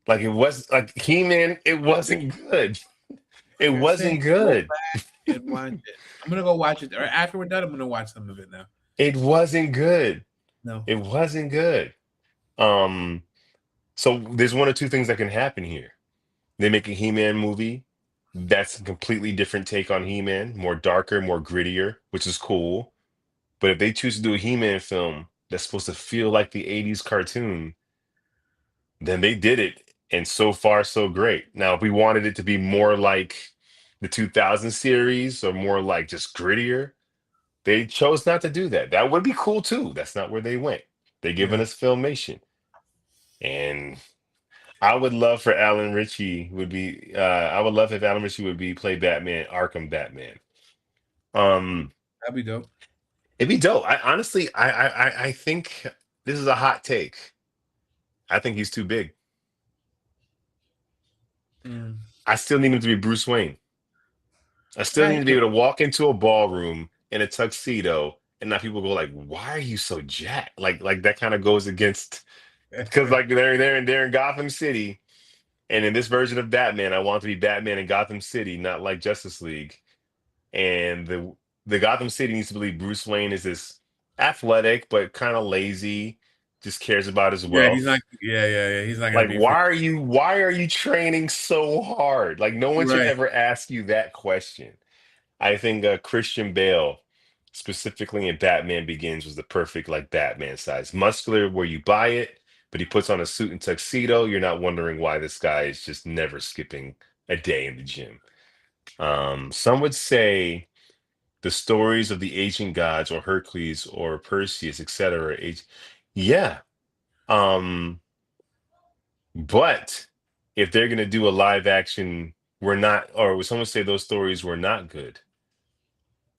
A: Like it was like He-Man, it wasn't good. It
B: You're saying
A: wasn't
B: go
A: good.
B: back and watch it. I'm gonna go watch it. Or after we're done, I'm gonna watch some of it now.
A: It wasn't good.
B: No.
A: It wasn't good. Um, so there's one or two things that can happen here. They make a He-Man movie. That's a completely different take on He-Man, more darker, more grittier, which is cool. But if they choose to do a He-Man film that's supposed to feel like the 80s cartoon, then they did it. And so far, so great. Now, if we wanted it to be more like the 2000 series or more like just grittier, they chose not to do that. That would be cool too. That's not where they went. They given
B: Yeah,
A: us Filmation. And I would love for Alan Ritchie would be I would love if Alan Ritchie would be play Batman, Arkham Batman. Um
B: that'd be dope.
A: it'd be dope. I honestly I think this is a hot take. I think he's too big.
B: Mm.
A: I still need him to be Bruce Wayne. I still
B: I
A: need to
B: hear
A: be able to walk into a ballroom in a tuxedo and not people go like, "Why are you so jacked?" Like that kind of goes against because
B: you.
A: like they're in Gotham City, and in this version of Batman, I want to be Batman in Gotham City, not like Justice League. And the Gotham City needs to believe Bruce Wayne is this athletic but kind of lazy, just cares about his
B: Yeah, he's not.
A: wealth.
B: Yeah, yeah, yeah. He's not gonna
A: Like,
B: be for
A: why are you training so hard? Like, no one should
B: right.
A: ever ask you that question. I think Christian Bale, specifically in Batman Begins, was the perfect like Batman size, muscular where you buy it, but he puts on a suit and tuxedo. You're not wondering why this guy is just never skipping a day in the gym. Some would say the stories of the ancient gods or Hercules or Perseus, etc. Yeah. Um, but if they're gonna do a live action, we're not, or would someone say those stories were not good?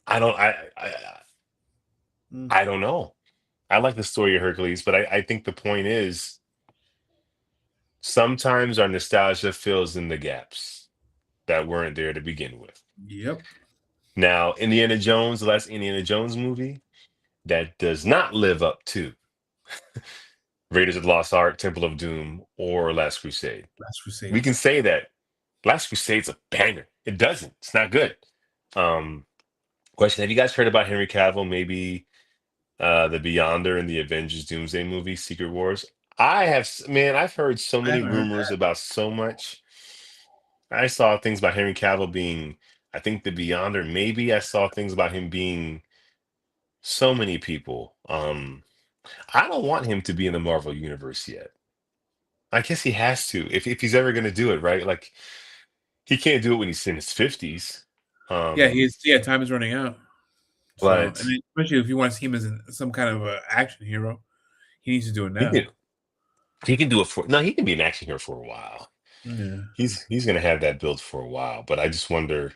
A: I don't.
B: Mm.
A: I don't know. I like the story of Hercules, but I think the point is sometimes our nostalgia fills in the gaps that weren't there to begin with.
B: Yep.
A: Now, Indiana Jones, the last Indiana Jones movie, that does not live up to Raiders of the Lost Ark, Temple of Doom, or Last Crusade.
B: Last
A: We
B: Crusade.
A: can say that Last Crusade's a banger. It doesn't. It's not good. Um, Question: have you guys heard about Henry Cavill? Maybe the Beyonder in the Avengers Doomsday movie, Secret Wars. Man, I've heard so
B: I
A: many
B: haven't heard
A: rumors
B: that.
A: about so much. I saw things about Henry Cavill being, I think, the Beyonder. Maybe I saw things about him being so many people. I don't want him to be in the Marvel universe yet. I guess he has to if he's ever going to do it, right? Like he can't do it when he's in his 50s.
B: Yeah,
A: Um,
B: he's yeah. Time is running out. So, and
A: but
B: then especially if you want to see him as some kind of a action hero, he needs to do it
A: he
B: now.
A: can he can do it for no, he can be an action hero for a while.
B: Yeah.
A: He's gonna have that build for a while, but I just wonder.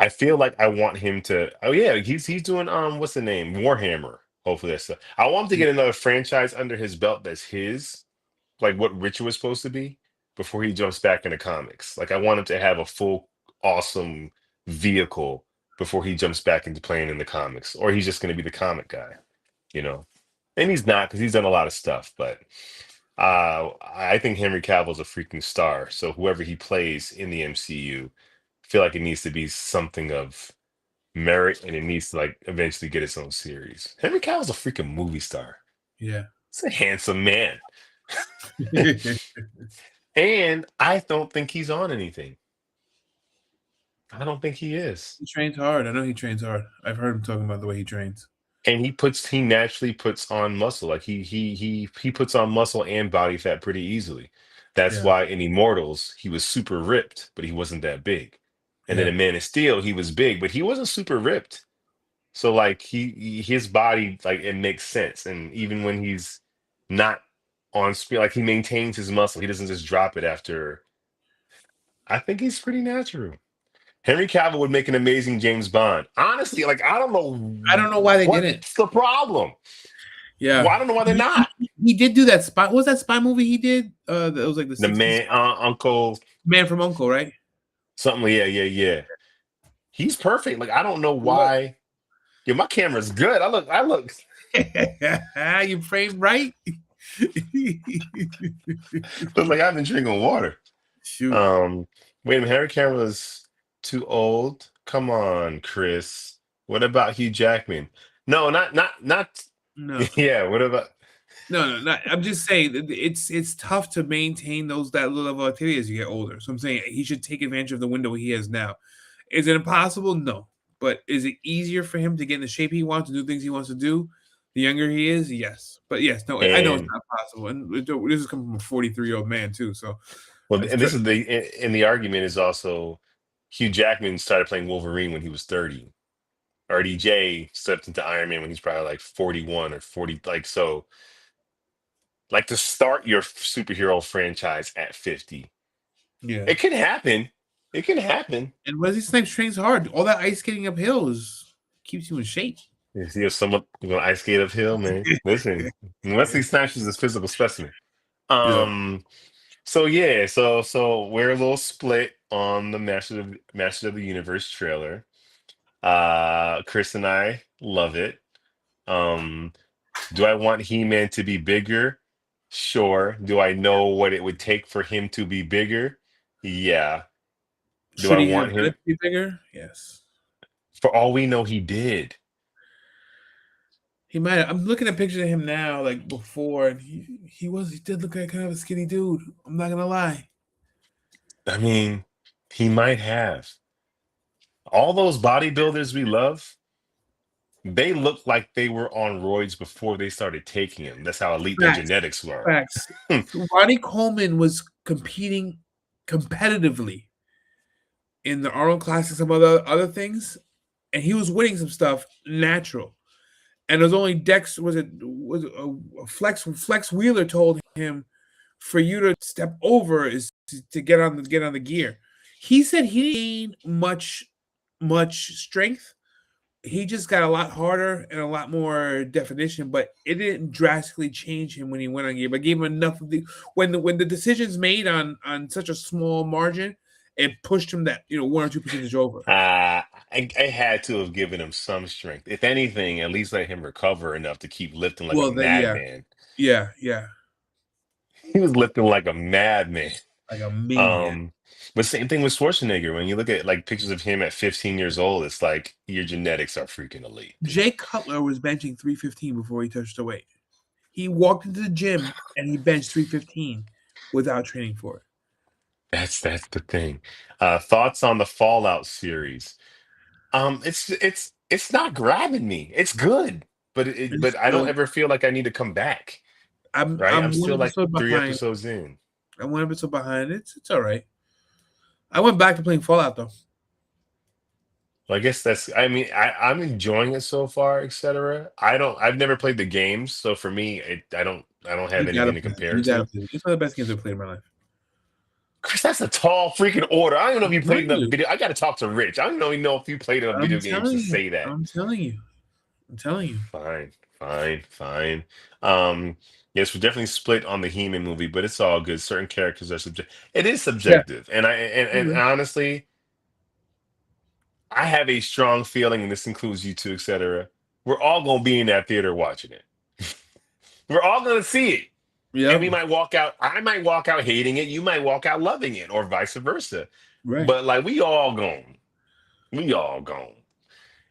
A: I feel like I want him to. Oh yeah, he's doing what's the name Warhammer. Hopefully that's. I want him to
B: Yeah.
A: get another franchise under his belt that's his, like what Richard was supposed to be, before he jumps back into comics. Like I want him to have a full awesome vehicle before he jumps back into playing in the comics, or he's just gonna be the comic guy, you know. And he's not because he's done a lot of stuff, but I think Henry Cavill's a freaking star. So whoever he plays in the MCU, feel like it needs to be something of merit, and it needs to like eventually get its own series. Henry Cavill's a freaking movie star.
B: Yeah.
A: He's a handsome man,
B: He
A: and I don't think he's on anything. I don't think he is.
B: trains hard. I know he trains hard. I've heard him talking about the way he trains.
A: And he naturally puts on muscle. Like he puts on muscle and body fat pretty easily. That's
B: Yeah.
A: why in Immortals he was super ripped, but he wasn't that big. And then
B: Yeah.
A: in Man of Steel he was big, but he wasn't super ripped. So like his body like it makes sense. And even when he's not on screen, like he maintains his muscle. He doesn't just drop it after. I think he's pretty natural. Henry Cavill would make an amazing James Bond. Honestly, like I don't know
B: I don't know why they didn't.
A: what's the problem. Well,
B: Yeah.
A: I don't know why they're not.
B: He did do that spy. What was that spy movie he did? That was like the
A: The
B: 60s.
A: man, Uncle,
B: Man from Uncle, right?
A: something. Yeah, yeah, yeah. He's perfect. Like I don't know
B: Look.
A: why. Yeah, my camera's good. I look.
B: You framed right.
A: Looks like I've been drinking water.
B: Shoot.
A: Um, Wait a minute, Harry Caray's too old. Come on, Chris. What about Hugh Jackman? No, not.
B: No.
A: Yeah, what about?
B: No, no, not. I'm just saying that it's tough to maintain that level of activity as you get older. So I'm saying he should take advantage of the window he has now. Is it impossible? No. But is it easier for him to get in the shape he wants to do things he wants to do? The younger he is, yes. But yes, no, I know it's
A: And
B: not possible. And this is coming from a 43-year-old man too. So
A: well,
B: it's
A: and
B: good.
A: this is and the argument is also Hugh Jackman started playing Wolverine when he was 30. RDJ stepped into Iron Man when he's probably like 41 or 40. Like so, like to start your superhero franchise at 50.
B: Yeah.
A: It can happen. It can happen.
B: And Wesley Snipes trains hard. All that ice skating up hills keeps you in shape.
A: You see if someone going to ice skate uphill, man. Listen, Wesley Snipes is a physical specimen.
B: Yeah.
A: Um, so yeah, so we're a little split on the Masters of the Universe trailer. Chris and I love it. Um, do I want He-Man to be bigger? Sure. Do I know what it would take for him to be bigger? Yeah. Do
B: Should
A: I
B: he have
A: want
B: done it
A: him?
B: to be bigger? Yes.
A: For all we know, he did.
B: He might have. I'm looking at pictures of him now, like before, and he did look like kind of a skinny dude. I'm not gonna lie.
A: I mean, he might have. All those bodybuilders we love, they look like they were on roids before they started taking them. That's how elite their
B: Facts.
A: genetics were.
B: Facts. Ronnie Coleman was competing competitively in the Arnold Classic, some other things, and he was winning some stuff natural. And it was only Dex was it a Flex Wheeler told him for you to step over is to get on the gear. He said he didn't gain much strength. He just got a lot harder and a lot more definition, but it didn't drastically change him when he went on gear. But gave him enough of the when the decisions made on such a small margin, it pushed him that 1 or 2 percentage over.
A: I had to have given him some strength. If anything, at least let him recover enough to keep lifting like a
B: Well, yeah,
A: madman.
B: yeah,
A: He was lifting like a madman.
B: like a maniac.
A: Um, but same thing with Schwarzenegger. When you look at like pictures of him at 15 years old, it's like your genetics are freaking elite, dude.
B: Jay Cutler was benching 315 before he touched the weight. He walked into the gym and he benched 315 without training for it.
A: That's the thing. Thoughts on the Fallout series? It's not grabbing me. It's good,
B: It's
A: but I don't
B: good.
A: ever feel like I need to come back. Right? I'm
B: I'm one
A: still like
B: episode
A: three
B: behind.
A: episodes in.
B: I'm 1 episode behind. It's all right. I went back to playing Fallout though.
A: I guess that's. I mean, I'm enjoying it so far, etc. I've never played the games, so for me, I don't have
B: You gotta
A: anything to
B: play.
A: compare
B: You gotta
A: to.
B: play. It's one of the best games I've played in my life.
A: Chris, that's a tall freaking order. I don't know if
B: I'm
A: you played
B: telling
A: enough
B: you.
A: video. I got to talk to Rich. I don't even know if you played enough
B: I'm
A: video games to
B: telling you.
A: say that.
B: I'm telling you. I'm telling you.
A: Fine, fine, fine. Um, yes, we're definitely split on the He-Man movie, but it's all good. Certain characters are subjective. It is
B: Yeah.
A: subjective, and honestly, I have a strong feeling, and this includes you too, etc. We're all gonna be in that theater watching it. We're all gonna see it, and we
B: Yep.
A: might walk out. I might walk out hating it. You might walk out loving it, or vice versa.
B: Right.
A: But like, we all gone. We all gone.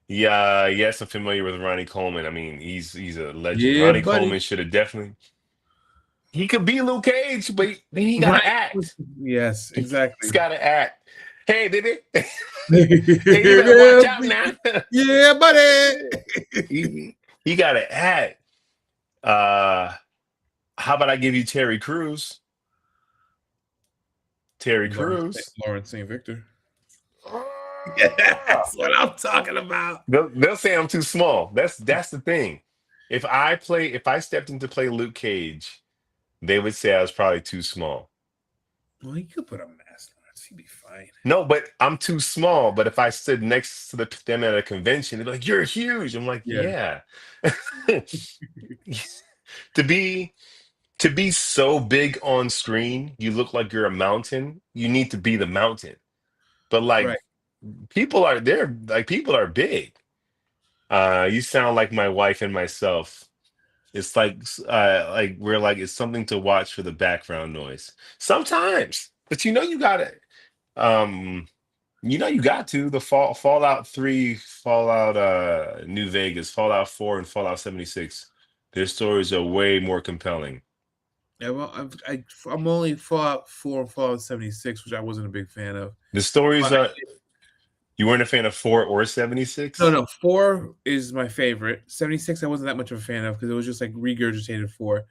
A: Yeah, yes, I'm familiar with Ronnie Coleman. I mean, he's a legend.
B: Yeah,
A: Ronnie
B: buddy.
A: Coleman should have definitely. He could be Luke Cage, but he got to
B: Right.
A: act.
B: Yes,
A: He's
B: exactly.
A: got to act. Hey, baby. Hey, you better watch
B: yeah,
A: out now.
B: yeah, buddy.
A: He got to act. Uh, how about I give you Terry Crews? Terry Crews.
B: Lawrence St. Victor. Yeah,
A: Ah!
B: that's what I'm talking about.
A: They'll say I'm too small. That's the thing. If I stepped in to play Luke Cage, they would say I was probably too small.
B: Well, you could put a mask on. He'd be fine.
A: No, but I'm too small. But if I stood next to them at a convention, they'd be like, "You're huge." I'm like,
B: Yeah.
A: "Yeah." to be to be so big on screen, you look like you're a mountain. You need to be the mountain. But like
B: Right.
A: people are big. You sound like my wife and myself It's like we're like it's something to watch for the background noise sometimes, but you got it. Um, you got to the Fallout 3, Fallout New Vegas, Fallout 4, and Fallout 76. Their stories are way more compelling.
B: Yeah, well, I'm only Fallout 4 and Fallout 76, which I wasn't a big fan of.
A: The stories
B: But
A: are You weren't a fan of 4 or
B: no,
A: 76?
B: no, 4 is my favorite. 76, I wasn't that much of a fan of because it was just like regurgitated 4.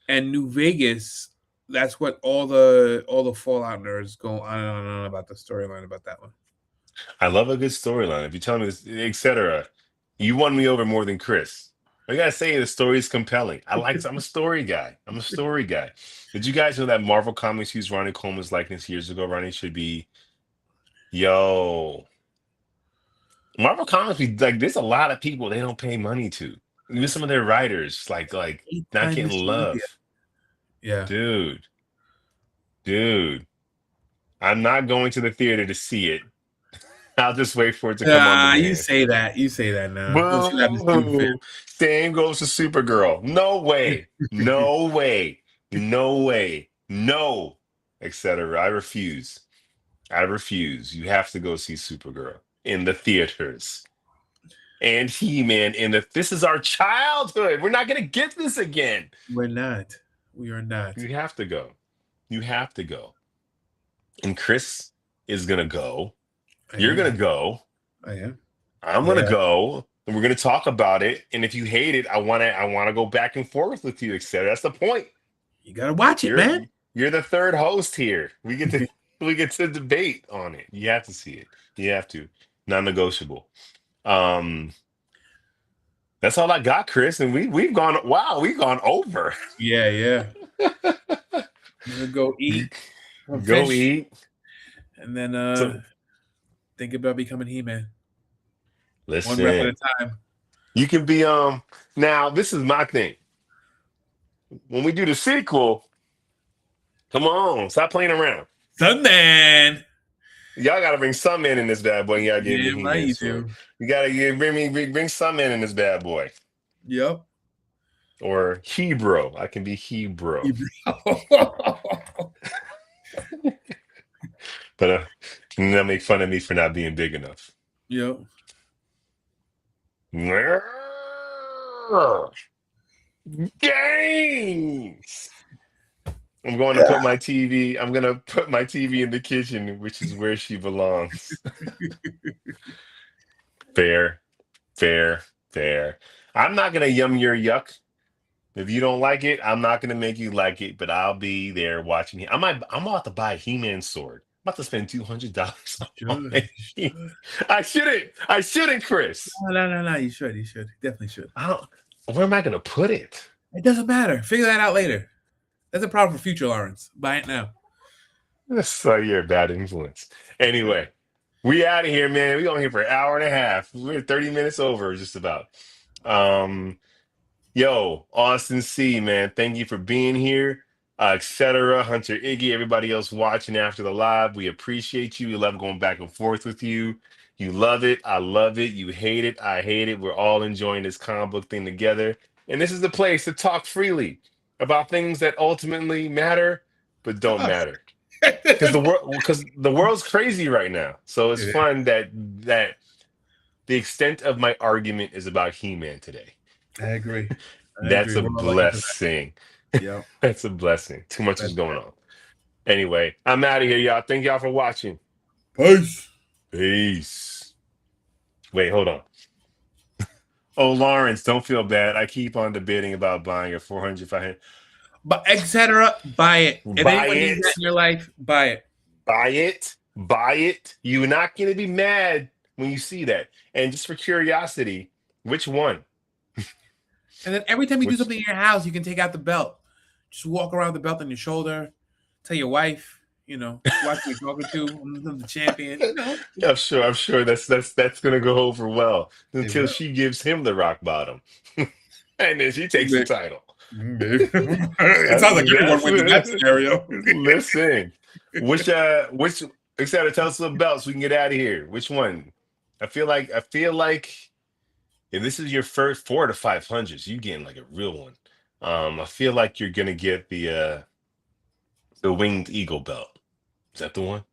B: And New Vegas, that's what all the Fallout nerds go on and on about the storyline about that one.
A: I love a good storyline. If you tell me this, etc., you won me over more than Chris. I gotta say, the story is compelling. I'm a story guy. I'm a story guy. Did you guys know that Marvel Comics used Ronnie Coleman's likeness years ago? Ronnie should be, yo. Marvel Comics, like, there's a lot of people they don't pay money to. Even some of their writers, like
B: Eight
A: not
B: times
A: getting
B: Mr. Olympia.
A: love.
B: Yeah.
A: Dude, dude. I'm not going to the theater to see it. I'll just wait for it to come on
B: You
A: demand.
B: say that. You say that now. Let's see what happens to you,
A: Boo! Same goes to Supergirl. No way.
B: fan.
A: No way. No way. No. Etc. I refuse. I refuse. You have to go see Supergirl in the theaters. And He-Man in the this is our childhood. We're not gonna get this again.
B: We're not. We are not.
A: You have to go. You have to go. And Chris is gonna go.
B: I
A: You're gonna
B: am.
A: go.
B: I am.
A: I'm gonna
B: Yeah.
A: go, and we're gonna talk about it. And if you hate it, I wanna go back and forth with you, etc. That's the point.
B: You gotta watch it,
A: You're
B: man.
A: you're the third host here. We get to debate on it. You have to see it. You have to. Non-negotiable. Um, that's all I got, Chris. And we've gone. Wow, we've gone over.
B: Yeah, yeah. I'm gonna go eat some
A: Go
B: fish
A: eat.
B: and then
A: So
B: think about becoming He-Man. One rep at a
A: listen.
B: time.
A: You can be now. This is my thing. When we do the sequel, come on, stop playing around.
B: Sunman.
A: Y'all got to bring some man in this bad boy. You got to give me
B: Yeah, right,
A: He-Man
B: you
A: sword.
B: do.
A: You got to bring some man in this bad boy.
B: Yep.
A: Or Hebrew. I can be Hebrew. But they'll make fun of me for not being big enough.
B: Yep.
A: Games. I'm going to put my TV. I'm going to put my TV in the kitchen, which is where she belongs. Fair, fair, fair. I'm not going to yum your yuck. If you don't like it, I'm not gonna make you like it, but I'll be there watching. I'm about to buy a He-Man sword. I'm about to spend $200 on
B: Should.
A: it. I shouldn't. I shouldn't, Chris.
B: No, no, no, no. You should. You should. Definitely should.
A: I don't. Where am I gonna put it?
B: It doesn't matter. Figure that out later. That's a problem for future Lawrence. Buy it now.
A: So you're a bad influence. Anyway, we out of here, man. We on here for an hour and a half. We're 30 minutes over, just about. Um, Yo, Austin C, man, thank you for being here, etc. Hunter Iggy, everybody else watching after the live, we appreciate you. We love going back and forth with you. You love it. I love it. You hate it. I hate it. We're all enjoying this comic book thing together. And this is the place to talk freely about things that ultimately matter, but
B: To
A: don't
B: us.
A: matter. Because the world's crazy right now. So it's
B: Yeah,
A: fun that the extent of my argument is about He-Man today.
B: I agree. I
A: That's
B: agree.
A: a
B: We're all looking for
A: blessing.
B: that. Yep.
A: That's a blessing. Too much is
B: That's
A: going on. Anyway, I'm out of here, y'all. Thank y'all for watching.
B: peace.
A: Peace. Wait, hold on. Oh, Lawrence, don't feel bad. I keep on debating about buying a 400, 500.
B: But etc. Buy it. If
A: Buy
B: anyone needs that
A: it.
B: in your life, buy it.
A: Buy it. Buy it. You're not going to be mad when you see that. And just for curiosity, which one?
B: And then every time you do
A: Which?
B: something in your house, you can take out the belt. Just walk around with the belt on your shoulder. Tell your wife, watch what you're talking to. I'm the champion.
A: I'm sure that's gonna go over well
B: It
A: until
B: will.
A: she gives him the rock bottom. And then she takes the title.
B: It sounds like everyone
A: That's
B: wins in that scenario.
A: listen. Which etc. Tell us the belts we can get out of here. Which one? I feel like if this is your first 4 to 500s, you getting like a real one. I feel like you're gonna get the winged eagle belt. Is that the one?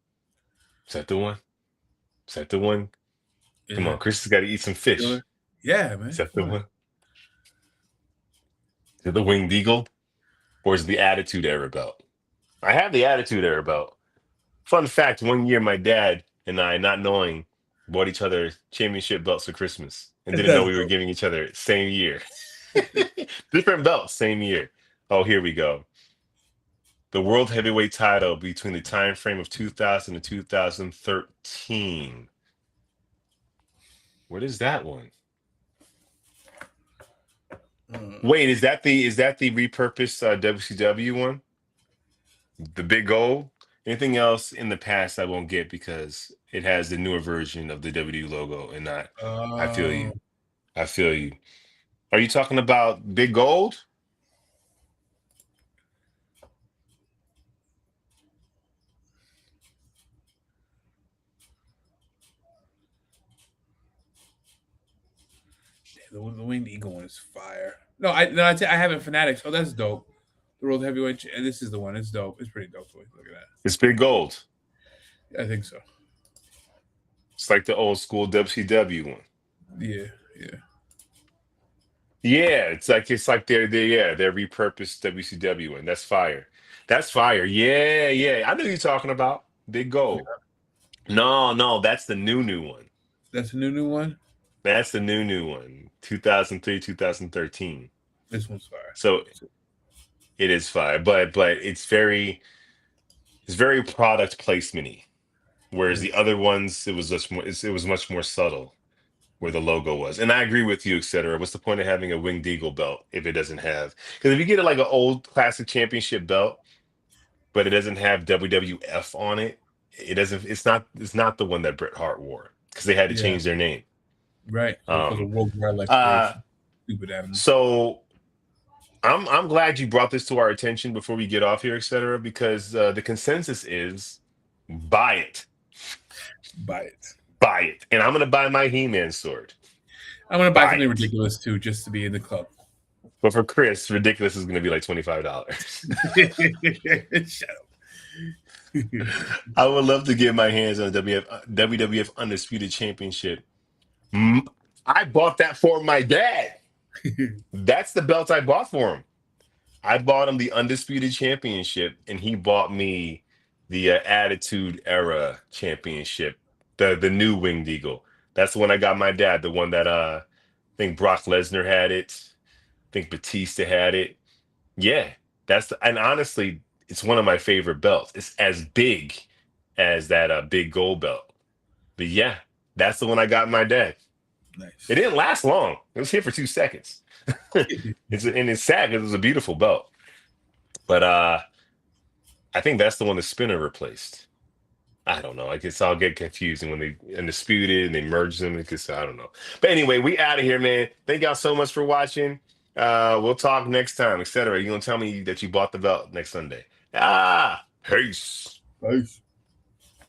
A: Is that the one? Is that the one? Come
B: Yeah.
A: on, Chris has got to eat some fish.
B: Killer. Yeah,
A: Is
B: man.
A: that
B: Come
A: the
B: on.
A: one? Is it the winged eagle? Or is it the attitude era belt? I have the attitude era belt. Fun fact, one year my dad and I, not knowing, bought each other championship belts for Christmas and didn't know
B: That's
A: we were
B: dope.
A: giving each other same year. Different belts, same year. Oh, here we go. The world heavyweight title between the time frame of 2000 and 2013. What is that one?
B: Uh,
A: Wait, is that the repurposed WCW one? The big goal? Anything else in the past I won't get because it has the newer version of the WWE logo and not. I feel
B: uh,
A: you. I feel you. Are you talking about Big Gold?
B: the winged eagle one is fire. No, I have it Fanatics. Oh, that's dope. The world heavyweight. This is the one. It's dope. It's pretty dope. Look at
A: It's Big Gold.
B: that. I think so.
A: It's like the old school WCW one.
B: Yeah, yeah.
A: Yeah, it's like their repurposed WCW one. That's fire. That's fire. Yeah, yeah. I know who you're talking about. Big Gold. No, no, that's the new one.
B: That's a new one.
A: That's the new one. 2003, 2013.
B: This one's fire.
A: So it is fire, but it's very product placement-y. Whereas
B: Yeah,
A: the other ones, it was much more subtle where the logo was. And I agree with you, etc. What's the point of having a winged eagle belt if it doesn't have? Because if you get like an old classic championship belt, but it doesn't have WWF on it, it doesn't. It's not the one that Bret Hart wore because they had to
B: yeah.
A: change their name.
B: Right. Because of
A: Um.
B: World Wildlife
A: Uh.
B: Federation. Stupid animals.
A: So I'm glad you brought this to our attention before we get off here, etc. Because the consensus is buy it,
B: Buy it.
A: buy it, and I'm gonna buy my He-Man sword.
B: I'm gonna buy
A: Buy
B: something
A: it.
B: ridiculous too, just to be in the club.
A: But for Chris, ridiculous is gonna be like $25.
B: Shut up.
A: I would love to get my hands on the WWF Undisputed Championship. Mm, I bought that for my dad. That's the belt I bought for him. I bought him the Undisputed Championship, and he bought me the Attitude Era Championship, the new Winged Eagle. That's the one I got my dad. The one that I think Brock Lesnar had it. I think Batista had it. Yeah, and honestly, it's one of my favorite belts. It's as big as that big gold belt. But yeah, that's the one I got my dad. It
B: Nice.
A: didn't last long. It was here for 2 seconds. It's sad because it was a beautiful belt. But I think that's the one the spinner replaced. I don't know. I guess I'll get confusing when they undisputed and they merge them. Because I don't know. But anyway, we out of here, man. Thank y'all so much for watching. We'll talk next time, etc. You gonna tell me that you bought the belt next Sunday? Peace.
B: Nice.